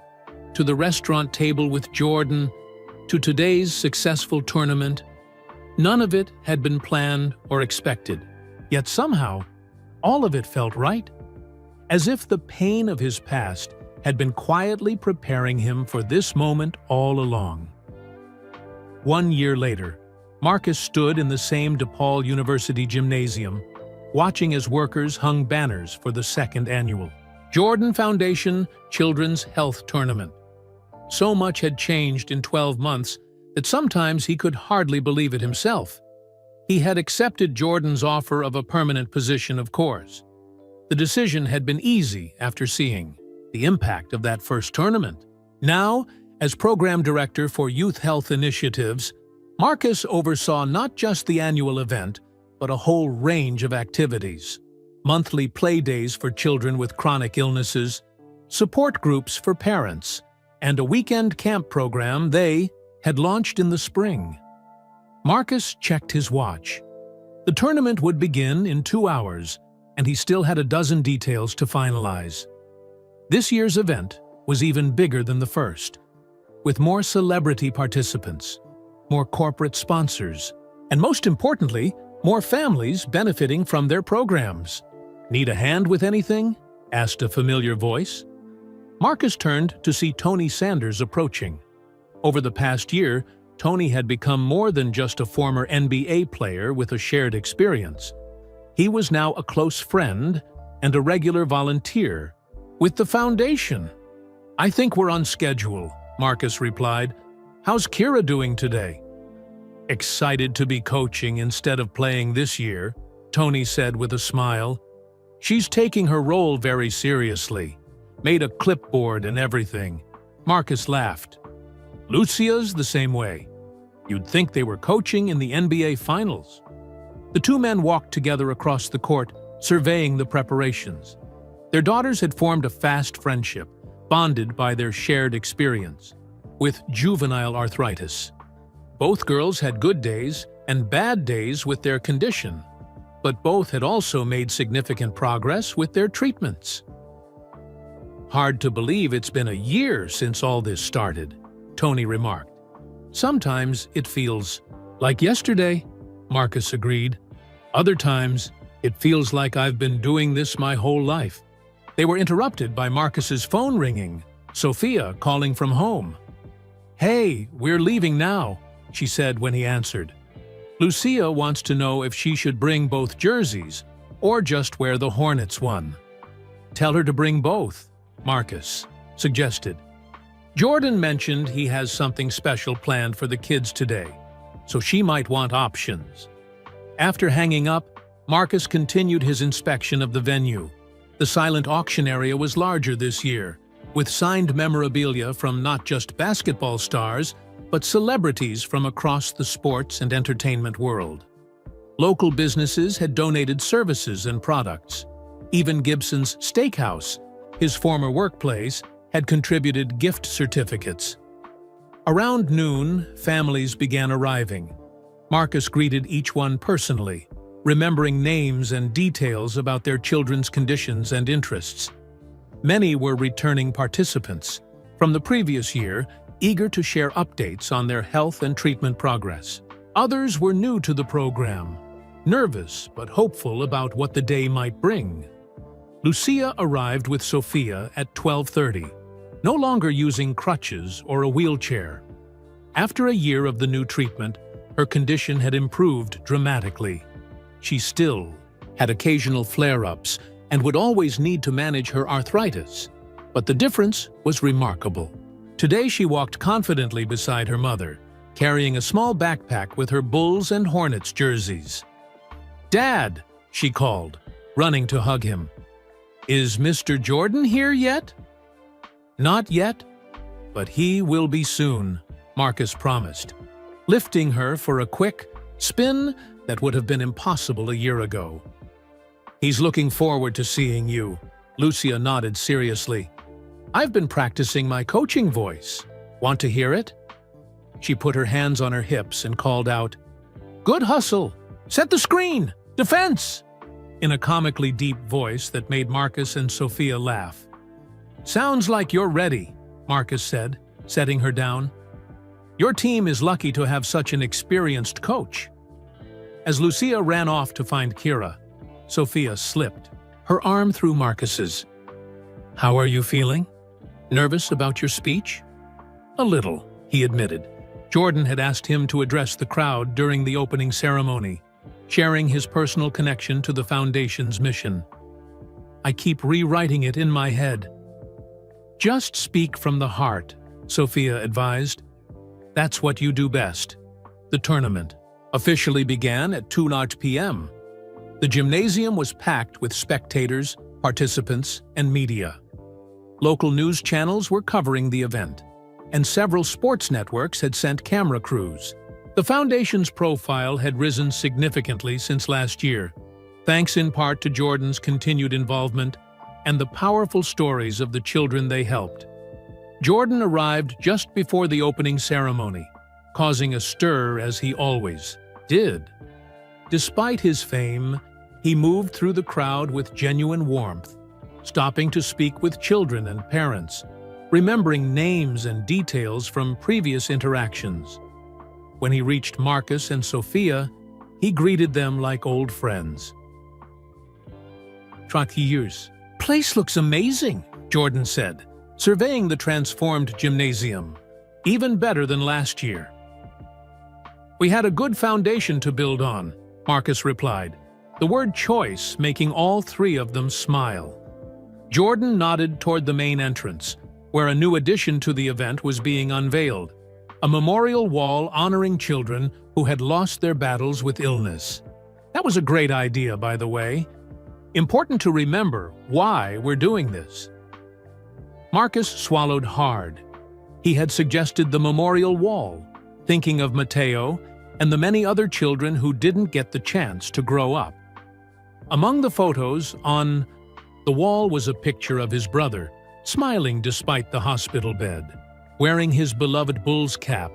[SPEAKER 1] to the restaurant table with Jordan, to today's successful tournament, none of it had been planned or expected. Yet somehow, all of it felt right, as if the pain of his past had been quietly preparing him for this moment all along. 1 year later, Marcus stood in the same DePaul University gymnasium, watching as workers hung banners for the second annual Jordan Foundation Children's Health Tournament. So much had changed in 12 months that sometimes he could hardly believe it himself. He had accepted Jordan's offer of a permanent position, of course. The decision had been easy after seeing the impact of that first tournament. Now, as program director for Youth Health Initiatives, Marcus oversaw not just the annual event, but a whole range of activities. monthly play days for children with chronic illnesses, support groups for parents, and a weekend camp program they had launched in the spring. Marcus checked his watch. The tournament would begin in 2 hours, and he still had a dozen details to finalize. This year's event was even bigger than the first, with more celebrity participants, more corporate sponsors, and most importantly, more families benefiting from their programs. "Need a hand with anything?" asked a familiar voice. Marcus turned to see Tony Sanders approaching. Over the past year, Tony had become more than just a former NBA player with a shared experience. He was now a close friend and a regular volunteer with the foundation. "I think we're on schedule," Marcus replied. "How's Kira doing today?" "Excited to be coaching instead of playing this year," Tony said with a smile. "She's taking her role very seriously. Made a clipboard and everything." Marcus laughed. "Lucia's the same way. You'd think they were coaching in the NBA Finals." The two men walked together across the court, surveying the preparations. Their daughters had formed a fast friendship, bonded by their shared experience with juvenile arthritis. Both girls had good days and bad days with their condition, but both had also made significant progress with their treatments. "Hard to believe it's been a year since all this started," Tony remarked. "Sometimes it feels like yesterday," Marcus agreed. "Other times, it feels like I've been doing this my whole life." They were interrupted by Marcus's phone ringing, Sophia calling from home. "Hey, we're leaving now," she said when he answered. "Lucia wants to know if she should bring both jerseys or just wear the Hornets one." "Tell her to bring both," Marcus suggested. Jordan mentioned he has something special planned for the kids today, so she might want options. After hanging up, Marcus continued his inspection of the venue. The silent auction area was larger this year, with signed memorabilia from not just basketball stars, but celebrities from across the sports and entertainment world. Local businesses had donated services and products. Even Gibson's Steakhouse, his former workplace, had contributed gift certificates. Around noon, families began arriving. Marcus greeted each one personally, remembering names and details about their children's conditions and interests. Many were returning participants from the previous year, eager to share updates on their health and treatment progress. Others were new to the program, nervous but hopeful about what the day might bring. Lucia arrived with Sophia at 12:30, no longer using crutches or a wheelchair. After a year of the new treatment, her condition had improved dramatically. She still had occasional flare-ups and would always need to manage her arthritis, but the difference was remarkable. Today she walked confidently beside her mother, carrying a small backpack with her Bulls and Hornets jerseys. "Dad," she called, running to hug him. "Is Mr. Jordan here yet?" "Not yet, but he will be soon," Marcus promised, lifting her for a quick spin that would have been impossible a year ago. "He's looking forward to seeing you," Lucia nodded seriously. "I've been practicing my coaching voice. Want to hear it?" She put her hands on her hips and called out, "Good hustle! Set the screen! Defense!" in a comically deep voice that made Marcus and Sophia laugh. "Sounds like you're ready," Marcus said, setting her down. "Your team is lucky to have such an experienced coach." As Lucia ran off to find Kira, Sophia slipped her arm through Marcus's. "How are you feeling? Nervous about your speech?" "A little," he admitted. Jordan had asked him to address the crowd during the opening ceremony, sharing his personal connection to the Foundation's mission. "I keep rewriting it in my head." "Just speak from the heart," Sophia advised. "That's what you do best." The tournament officially began at 2:00 p.m. The gymnasium was packed with spectators, participants, and media. Local news channels were covering the event, and several sports networks had sent camera crews. The Foundation's profile had risen significantly since last year, thanks in part to Jordan's continued involvement and the powerful stories of the children they helped. Jordan arrived just before the opening ceremony, causing a stir as he always did. Despite his fame, he moved through the crowd with genuine warmth, stopping to speak with children and parents, remembering names and details from previous interactions. When he reached Marcus and Sophia, he greeted them like old friends. "Years. Place looks amazing," Jordan said, surveying the transformed gymnasium. "Even better than last year." "We had a good foundation to build on," Marcus replied, the word choice making all three of them smile. Jordan nodded toward the main entrance, where a new addition to the event was being unveiled, a memorial wall honoring children who had lost their battles with illness. That was a great idea, by the way. Important to remember why we're doing this. Marcus swallowed hard. He had suggested the memorial wall, thinking of Matteo and the many other children who didn't get the chance to grow up. Among the photos on the wall was a picture of his brother, smiling despite the hospital bed, wearing his beloved Bulls cap,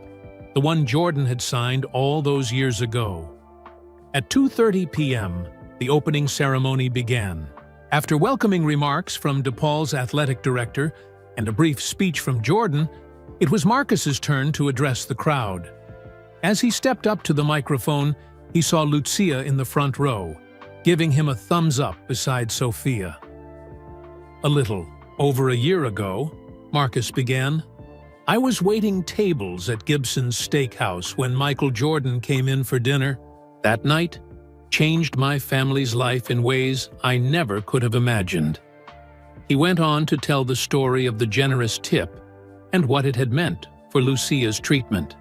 [SPEAKER 1] the one Jordan had signed all those years ago. At 2:30 p.m., the opening ceremony began. After welcoming remarks from DePaul's athletic director and a brief speech from Jordan, it was Marcus's turn to address the crowd. As he stepped up to the microphone, he saw Lucia in the front row, giving him a thumbs up beside Sophia. "A little over a year ago," Marcus began, "I was waiting tables at Gibson's Steakhouse when Michael Jordan came in for dinner. That night changed my family's life in ways I never could have imagined." He went on to tell the story of the generous tip and what it had meant for Lucia's treatment.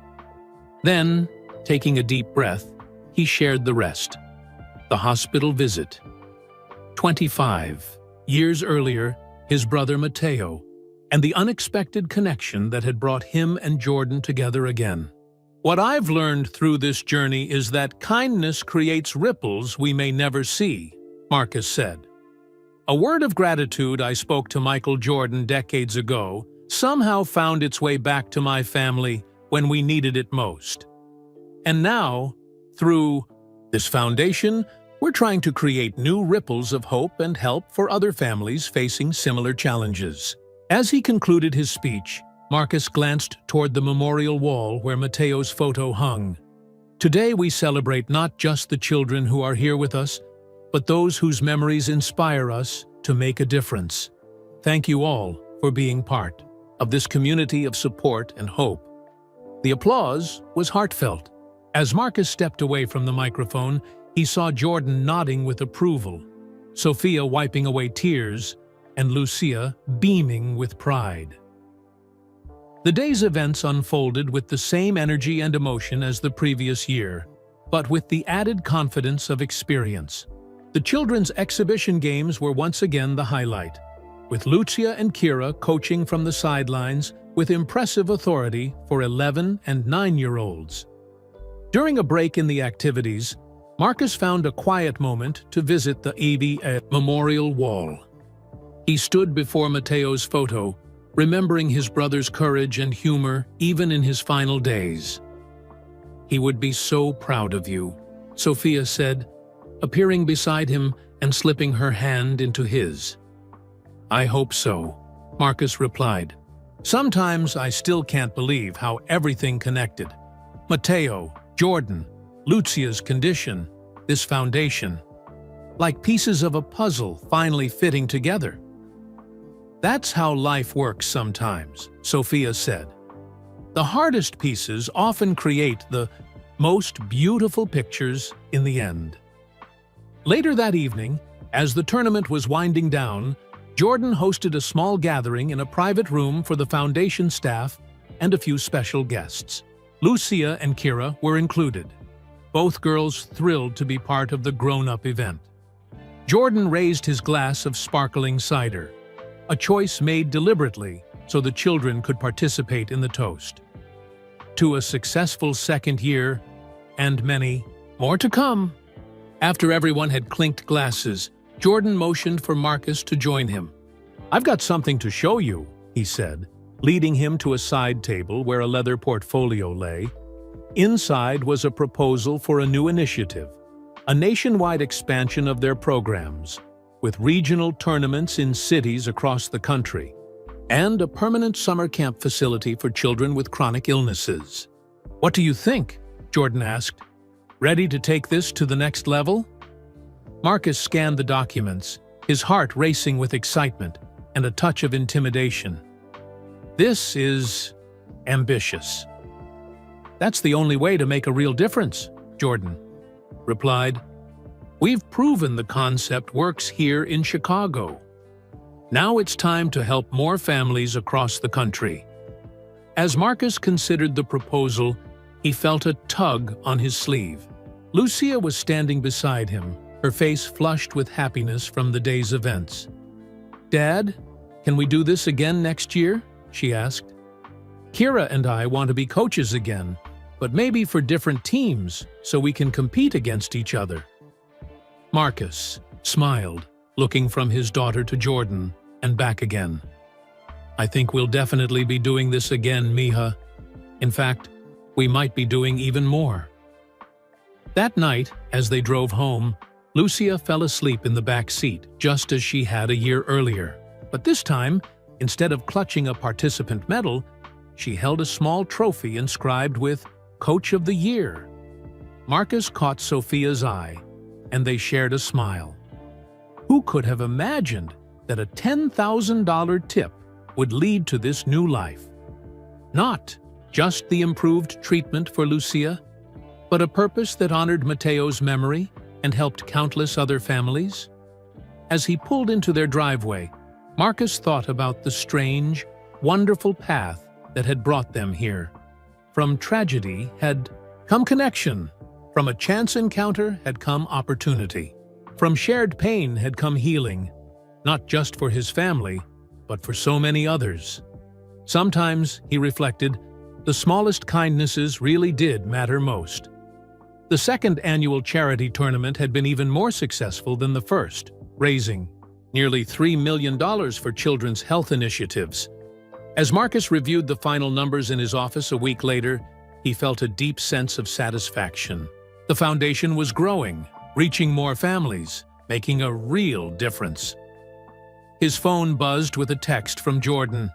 [SPEAKER 1] Then, taking a deep breath, he shared the rest. The hospital visit. 25 years earlier, his brother Matteo, and the unexpected connection that had brought him and Jordan together again. "What I've learned through this journey is that kindness creates ripples we may never see," Marcus said. "A word of gratitude I spoke to Michael Jordan decades ago somehow found its way back to my family when we needed it most. And now, through this foundation, we're trying to create new ripples of hope and help for other families facing similar challenges." As he concluded his speech, Marcus glanced toward the memorial wall where Matteo's photo hung. "Today we celebrate not just the children who are here with us, but those whose memories inspire us to make a difference. Thank you all for being part of this community of support and hope." The applause was heartfelt. As Marcus stepped away from the microphone, he saw Jordan nodding with approval, Sophia wiping away tears, and Lucia beaming with pride. The day's events unfolded with the same energy and emotion as the previous year, but with the added confidence of experience. The children's exhibition games were once again the highlight, with Lucia and Kira coaching from the sidelines with impressive authority for 11- and 9-year-olds. During a break in the activities, Marcus found a quiet moment to visit the ABA memorial wall. He stood before Matteo's photo, remembering his brother's courage and humor even in his final days. "He would be so proud of you," Sophia said, appearing beside him and slipping her hand into his. "I hope so," Marcus replied. "Sometimes I still can't believe how everything connected. Matteo, Jordan, Lucia's condition, this foundation. Like pieces of a puzzle finally fitting together." "That's how life works sometimes," Sophia said. "The hardest pieces often create the most beautiful pictures in the end." Later that evening, as the tournament was winding down, Jordan hosted a small gathering in a private room for the foundation staff and a few special guests. Lucia and Kira were included, both girls thrilled to be part of the grown-up event. Jordan raised his glass of sparkling cider, a choice made deliberately so the children could participate in the toast. "To a successful second year, and many more to come." After everyone had clinked glasses, Jordan motioned for Marcus to join him. "I've got something to show you," he said, leading him to a side table where a leather portfolio lay. Inside was a proposal for a new initiative, a nationwide expansion of their programs, with regional tournaments in cities across the country, and a permanent summer camp facility for children with chronic illnesses. "What do you think?" Jordan asked. "Ready to take this to the next level?" Marcus scanned the documents, his heart racing with excitement and a touch of intimidation. "This is ambitious." "That's the only way to make a real difference," Jordan replied. "We've proven the concept works here in Chicago. Now it's time to help more families across the country." As Marcus considered the proposal, he felt a tug on his sleeve. Lucia was standing beside him, her face flushed with happiness from the day's events. "Dad, can we do this again next year?" she asked. "Kira and I want to be coaches again, but maybe for different teams so we can compete against each other." Marcus smiled, looking from his daughter to Jordan and back again. "I think we'll definitely be doing this again, Miha. In fact, we might be doing even more." That night, as they drove home, Lucia fell asleep in the back seat, just as she had a year earlier. But this time, instead of clutching a participant medal, she held a small trophy inscribed with Coach of the Year. Marcus caught Sophia's eye, and they shared a smile. Who could have imagined that a $10,000 tip would lead to this new life? Not just the improved treatment for Lucia, but a purpose that honored Mateo's memory and helped countless other families. As he pulled into their driveway, Marcus thought about the strange, wonderful path that had brought them here. From tragedy had come connection. From a chance encounter had come opportunity. From shared pain had come healing, not just for his family, but for so many others. Sometimes, he reflected, the smallest kindnesses really did matter most. The second annual charity tournament had been even more successful than the first, raising nearly $3 million for children's health initiatives. As Marcus reviewed the final numbers in his office a week later, he felt a deep sense of satisfaction. The foundation was growing, reaching more families, making a real difference. His phone buzzed with a text from Jordan.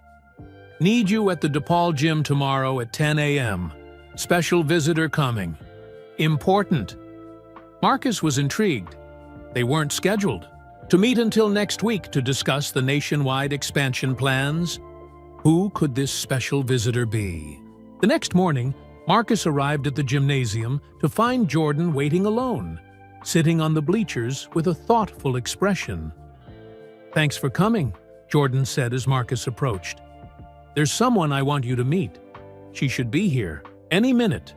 [SPEAKER 1] "Need you at the DePaul gym tomorrow at 10 a.m. Special visitor coming. Important." Marcus was intrigued. They weren't scheduled to meet until next week to discuss the nationwide expansion plans. Who could this special visitor be? The next morning, Marcus arrived at the gymnasium to find Jordan waiting alone, sitting on the bleachers with a thoughtful expression. "Thanks for coming," Jordan said as Marcus approached. "There's someone I want you to meet. She should be here any minute."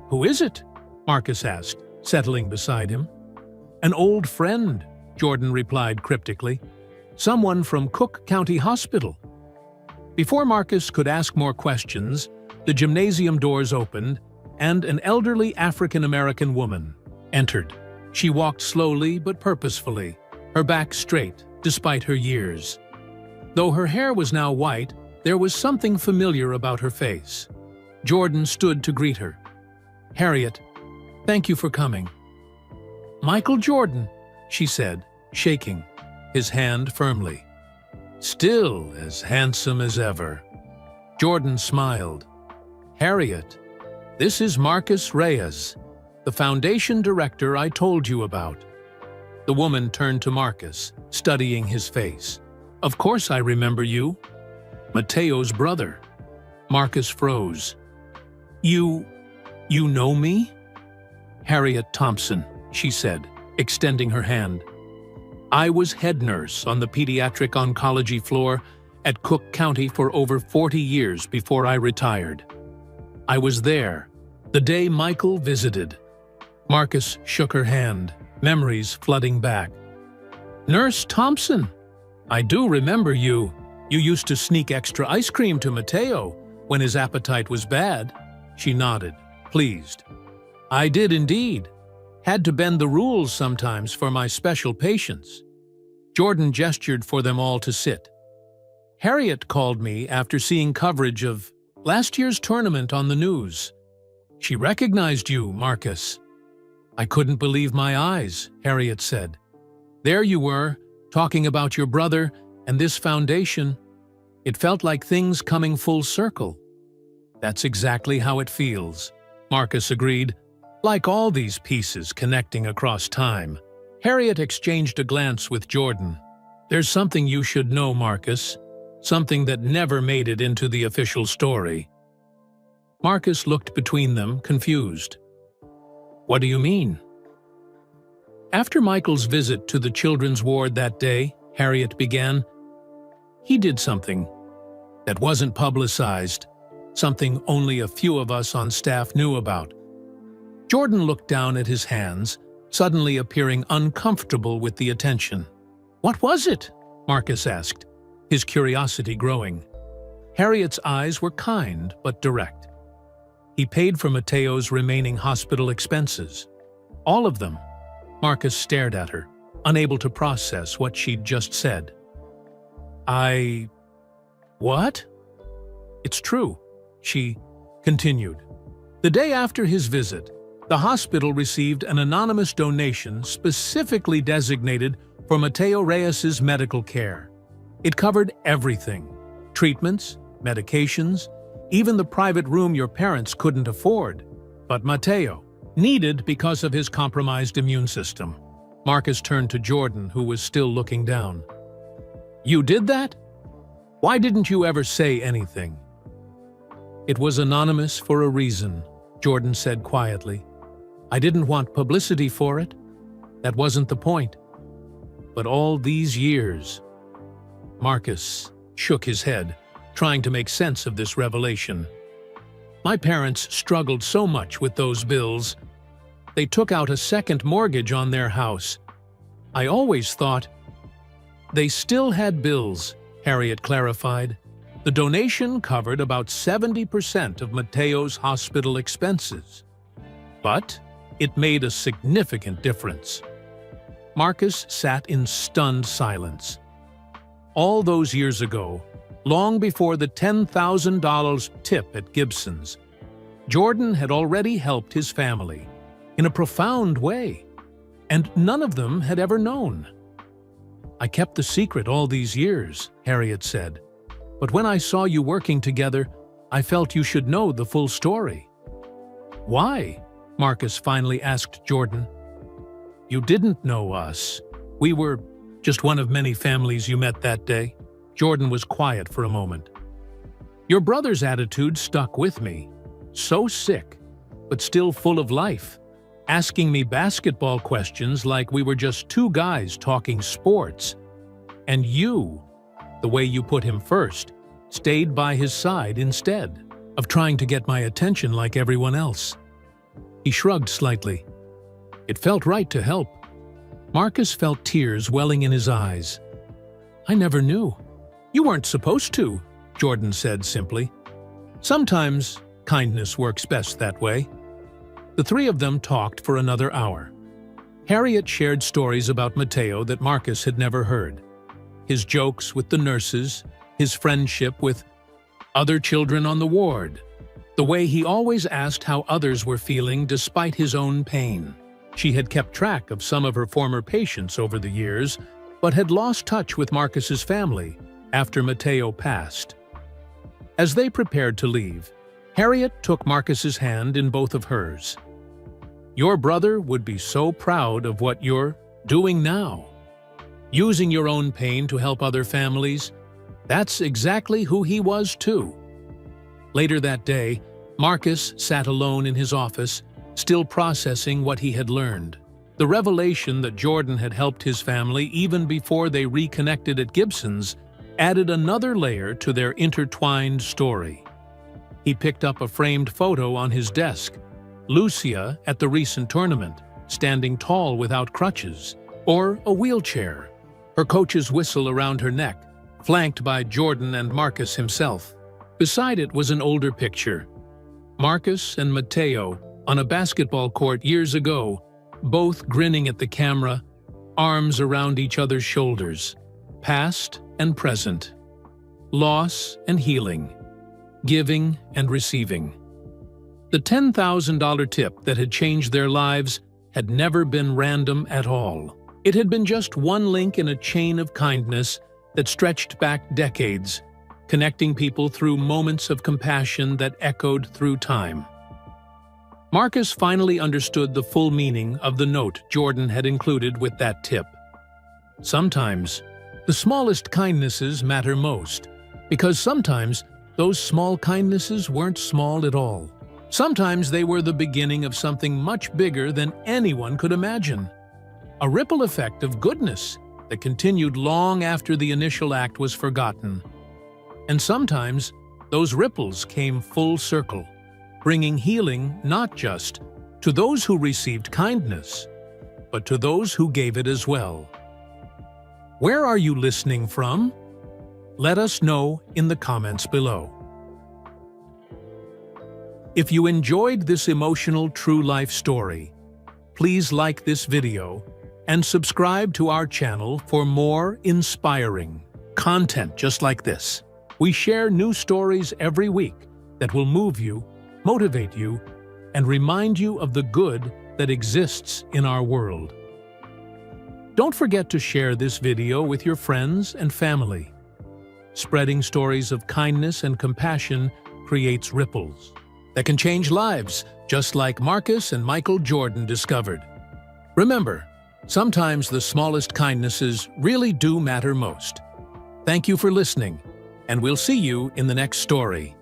[SPEAKER 1] "Who is it?" Marcus asked, settling beside him. "An old friend," Jordan replied cryptically. "Someone from Cook County Hospital." Before Marcus could ask more questions, the gymnasium doors opened, and an elderly African-American woman entered. She walked slowly but purposefully, her back straight despite her years. Though her hair was now white, there was something familiar about her face. Jordan stood to greet her. "Harriet, thank you for coming." "Michael Jordan," she said, shaking his hand firmly. "Still as handsome as ever." Jordan smiled. "Harriet, this is Marcus Reyes, the foundation director I told you about." The woman turned to Marcus, studying his face. "Of course I remember you. Mateo's brother." Marcus froze. You know me?" "Harriet Thompson," she said, extending her hand. "I was head nurse on the pediatric oncology floor at Cook County for over 40 years before I retired. I was there the day Michael visited." Marcus shook her hand, memories flooding back. "Nurse Thompson, I do remember you. You used to sneak extra ice cream to Mateo when his appetite was bad." She nodded, pleased. "I did indeed. Had to bend the rules sometimes for my special patients. Jordan gestured for them all to sit. Harriet called me after seeing coverage of last year's tournament on the news. She recognized you, Marcus. I couldn't believe my eyes, Harriet said. There you were, talking about your brother and this foundation. It felt like things coming full circle. That's exactly how it feels, Marcus agreed, like all these pieces connecting across time. Harriet exchanged a glance with Jordan. There's something you should know, Marcus. Something that never made it into the official story. Marcus looked between them, confused. What do you mean? After Michael's visit to the children's ward that day, Harriet began, he did something that wasn't publicized, something only a few of us on staff knew about. Jordan looked down at his hands, suddenly appearing uncomfortable with the attention. What was it? Marcus asked, his curiosity growing. Harriet's eyes were kind but direct. He paid for Mateo's remaining hospital expenses. All of them. Marcus stared at her, unable to process what she'd just said. What? It's true, she continued. The day after his visit, the hospital received an anonymous donation specifically designated for Mateo Reyes's medical care. It covered everything: treatments, medications, even the private room your parents couldn't afford. But Mateo needed because of his compromised immune system. Marcus turned to Jordan, who was still looking down. You did that? Why didn't you ever say anything? It was anonymous for a reason, Jordan said quietly. I didn't want publicity for it. That wasn't the point. But all these years... Marcus shook his head, trying to make sense of this revelation. My parents struggled so much with those bills. They took out a second mortgage on their house. I always thought... They still had bills, Harriet clarified. The donation covered about 70% of Mateo's hospital expenses. But it made a significant difference. Marcus sat in stunned silence. All those years ago, long before the $10,000 tip at Gibson's, Jordan had already helped his family in a profound way, and none of them had ever known. I kept the secret all these years, Harriet said, but when I saw you working together, I felt you should know the full story. Why? Marcus finally asked Jordan. You didn't know us. We were just one of many families you met that day. Jordan was quiet for a moment. Your brother's attitude stuck with me. So sick, but still full of life. Asking me basketball questions like we were just two guys talking sports. And you, the way you put him first, stayed by his side instead of trying to get my attention like everyone else. He shrugged slightly. It felt right to help. Marcus felt tears welling in his eyes. I never knew. You weren't supposed to, Jordan said simply. Sometimes kindness works best that way. The three of them talked for another hour. Harriet shared stories about Mateo that Marcus had never heard. His jokes with the nurses, his friendship with other children on the ward, the way he always asked how others were feeling despite his own pain. She had kept track of some of her former patients over the years, but had lost touch with Marcus's family after Mateo passed. As they prepared to leave, Harriet took Marcus's hand in both of hers. Your brother would be so proud of what you're doing now. Using your own pain to help other families, that's exactly who he was too. Later that day, Marcus sat alone in his office, still processing what he had learned. The revelation that Jordan had helped his family even before they reconnected at Gibson's added another layer to their intertwined story. He picked up a framed photo on his desk, Lucia at the recent tournament, standing tall without crutches, or a wheelchair, her coach's whistle around her neck, flanked by Jordan and Marcus himself. Beside it was an older picture, Marcus and Mateo on a basketball court years ago, both grinning at the camera, arms around each other's shoulders, past and present, loss and healing, giving and receiving. The $10,000 tip that had changed their lives had never been random at all. It had been just one link in a chain of kindness that stretched back decades, connecting people through moments of compassion that echoed through time. Marcus finally understood the full meaning of the note Jordan had included with that tip. Sometimes, the smallest kindnesses matter most, because sometimes those small kindnesses weren't small at all. Sometimes they were the beginning of something much bigger than anyone could imagine. A ripple effect of goodness that continued long after the initial act was forgotten. And sometimes, those ripples came full circle, bringing healing not just to those who received kindness, but to those who gave it as well. Where are you listening from? Let us know in the comments below. If you enjoyed this emotional true life story, please like this video and subscribe to our channel for more inspiring content just like this. We share new stories every week that will move you, motivate you, and remind you of the good that exists in our world. Don't forget to share this video with your friends and family. Spreading stories of kindness and compassion creates ripples that can change lives, just like Marcus and Michael Jordan discovered. Remember, sometimes the smallest kindnesses really do matter most. Thank you for listening, and we'll see you in the next story.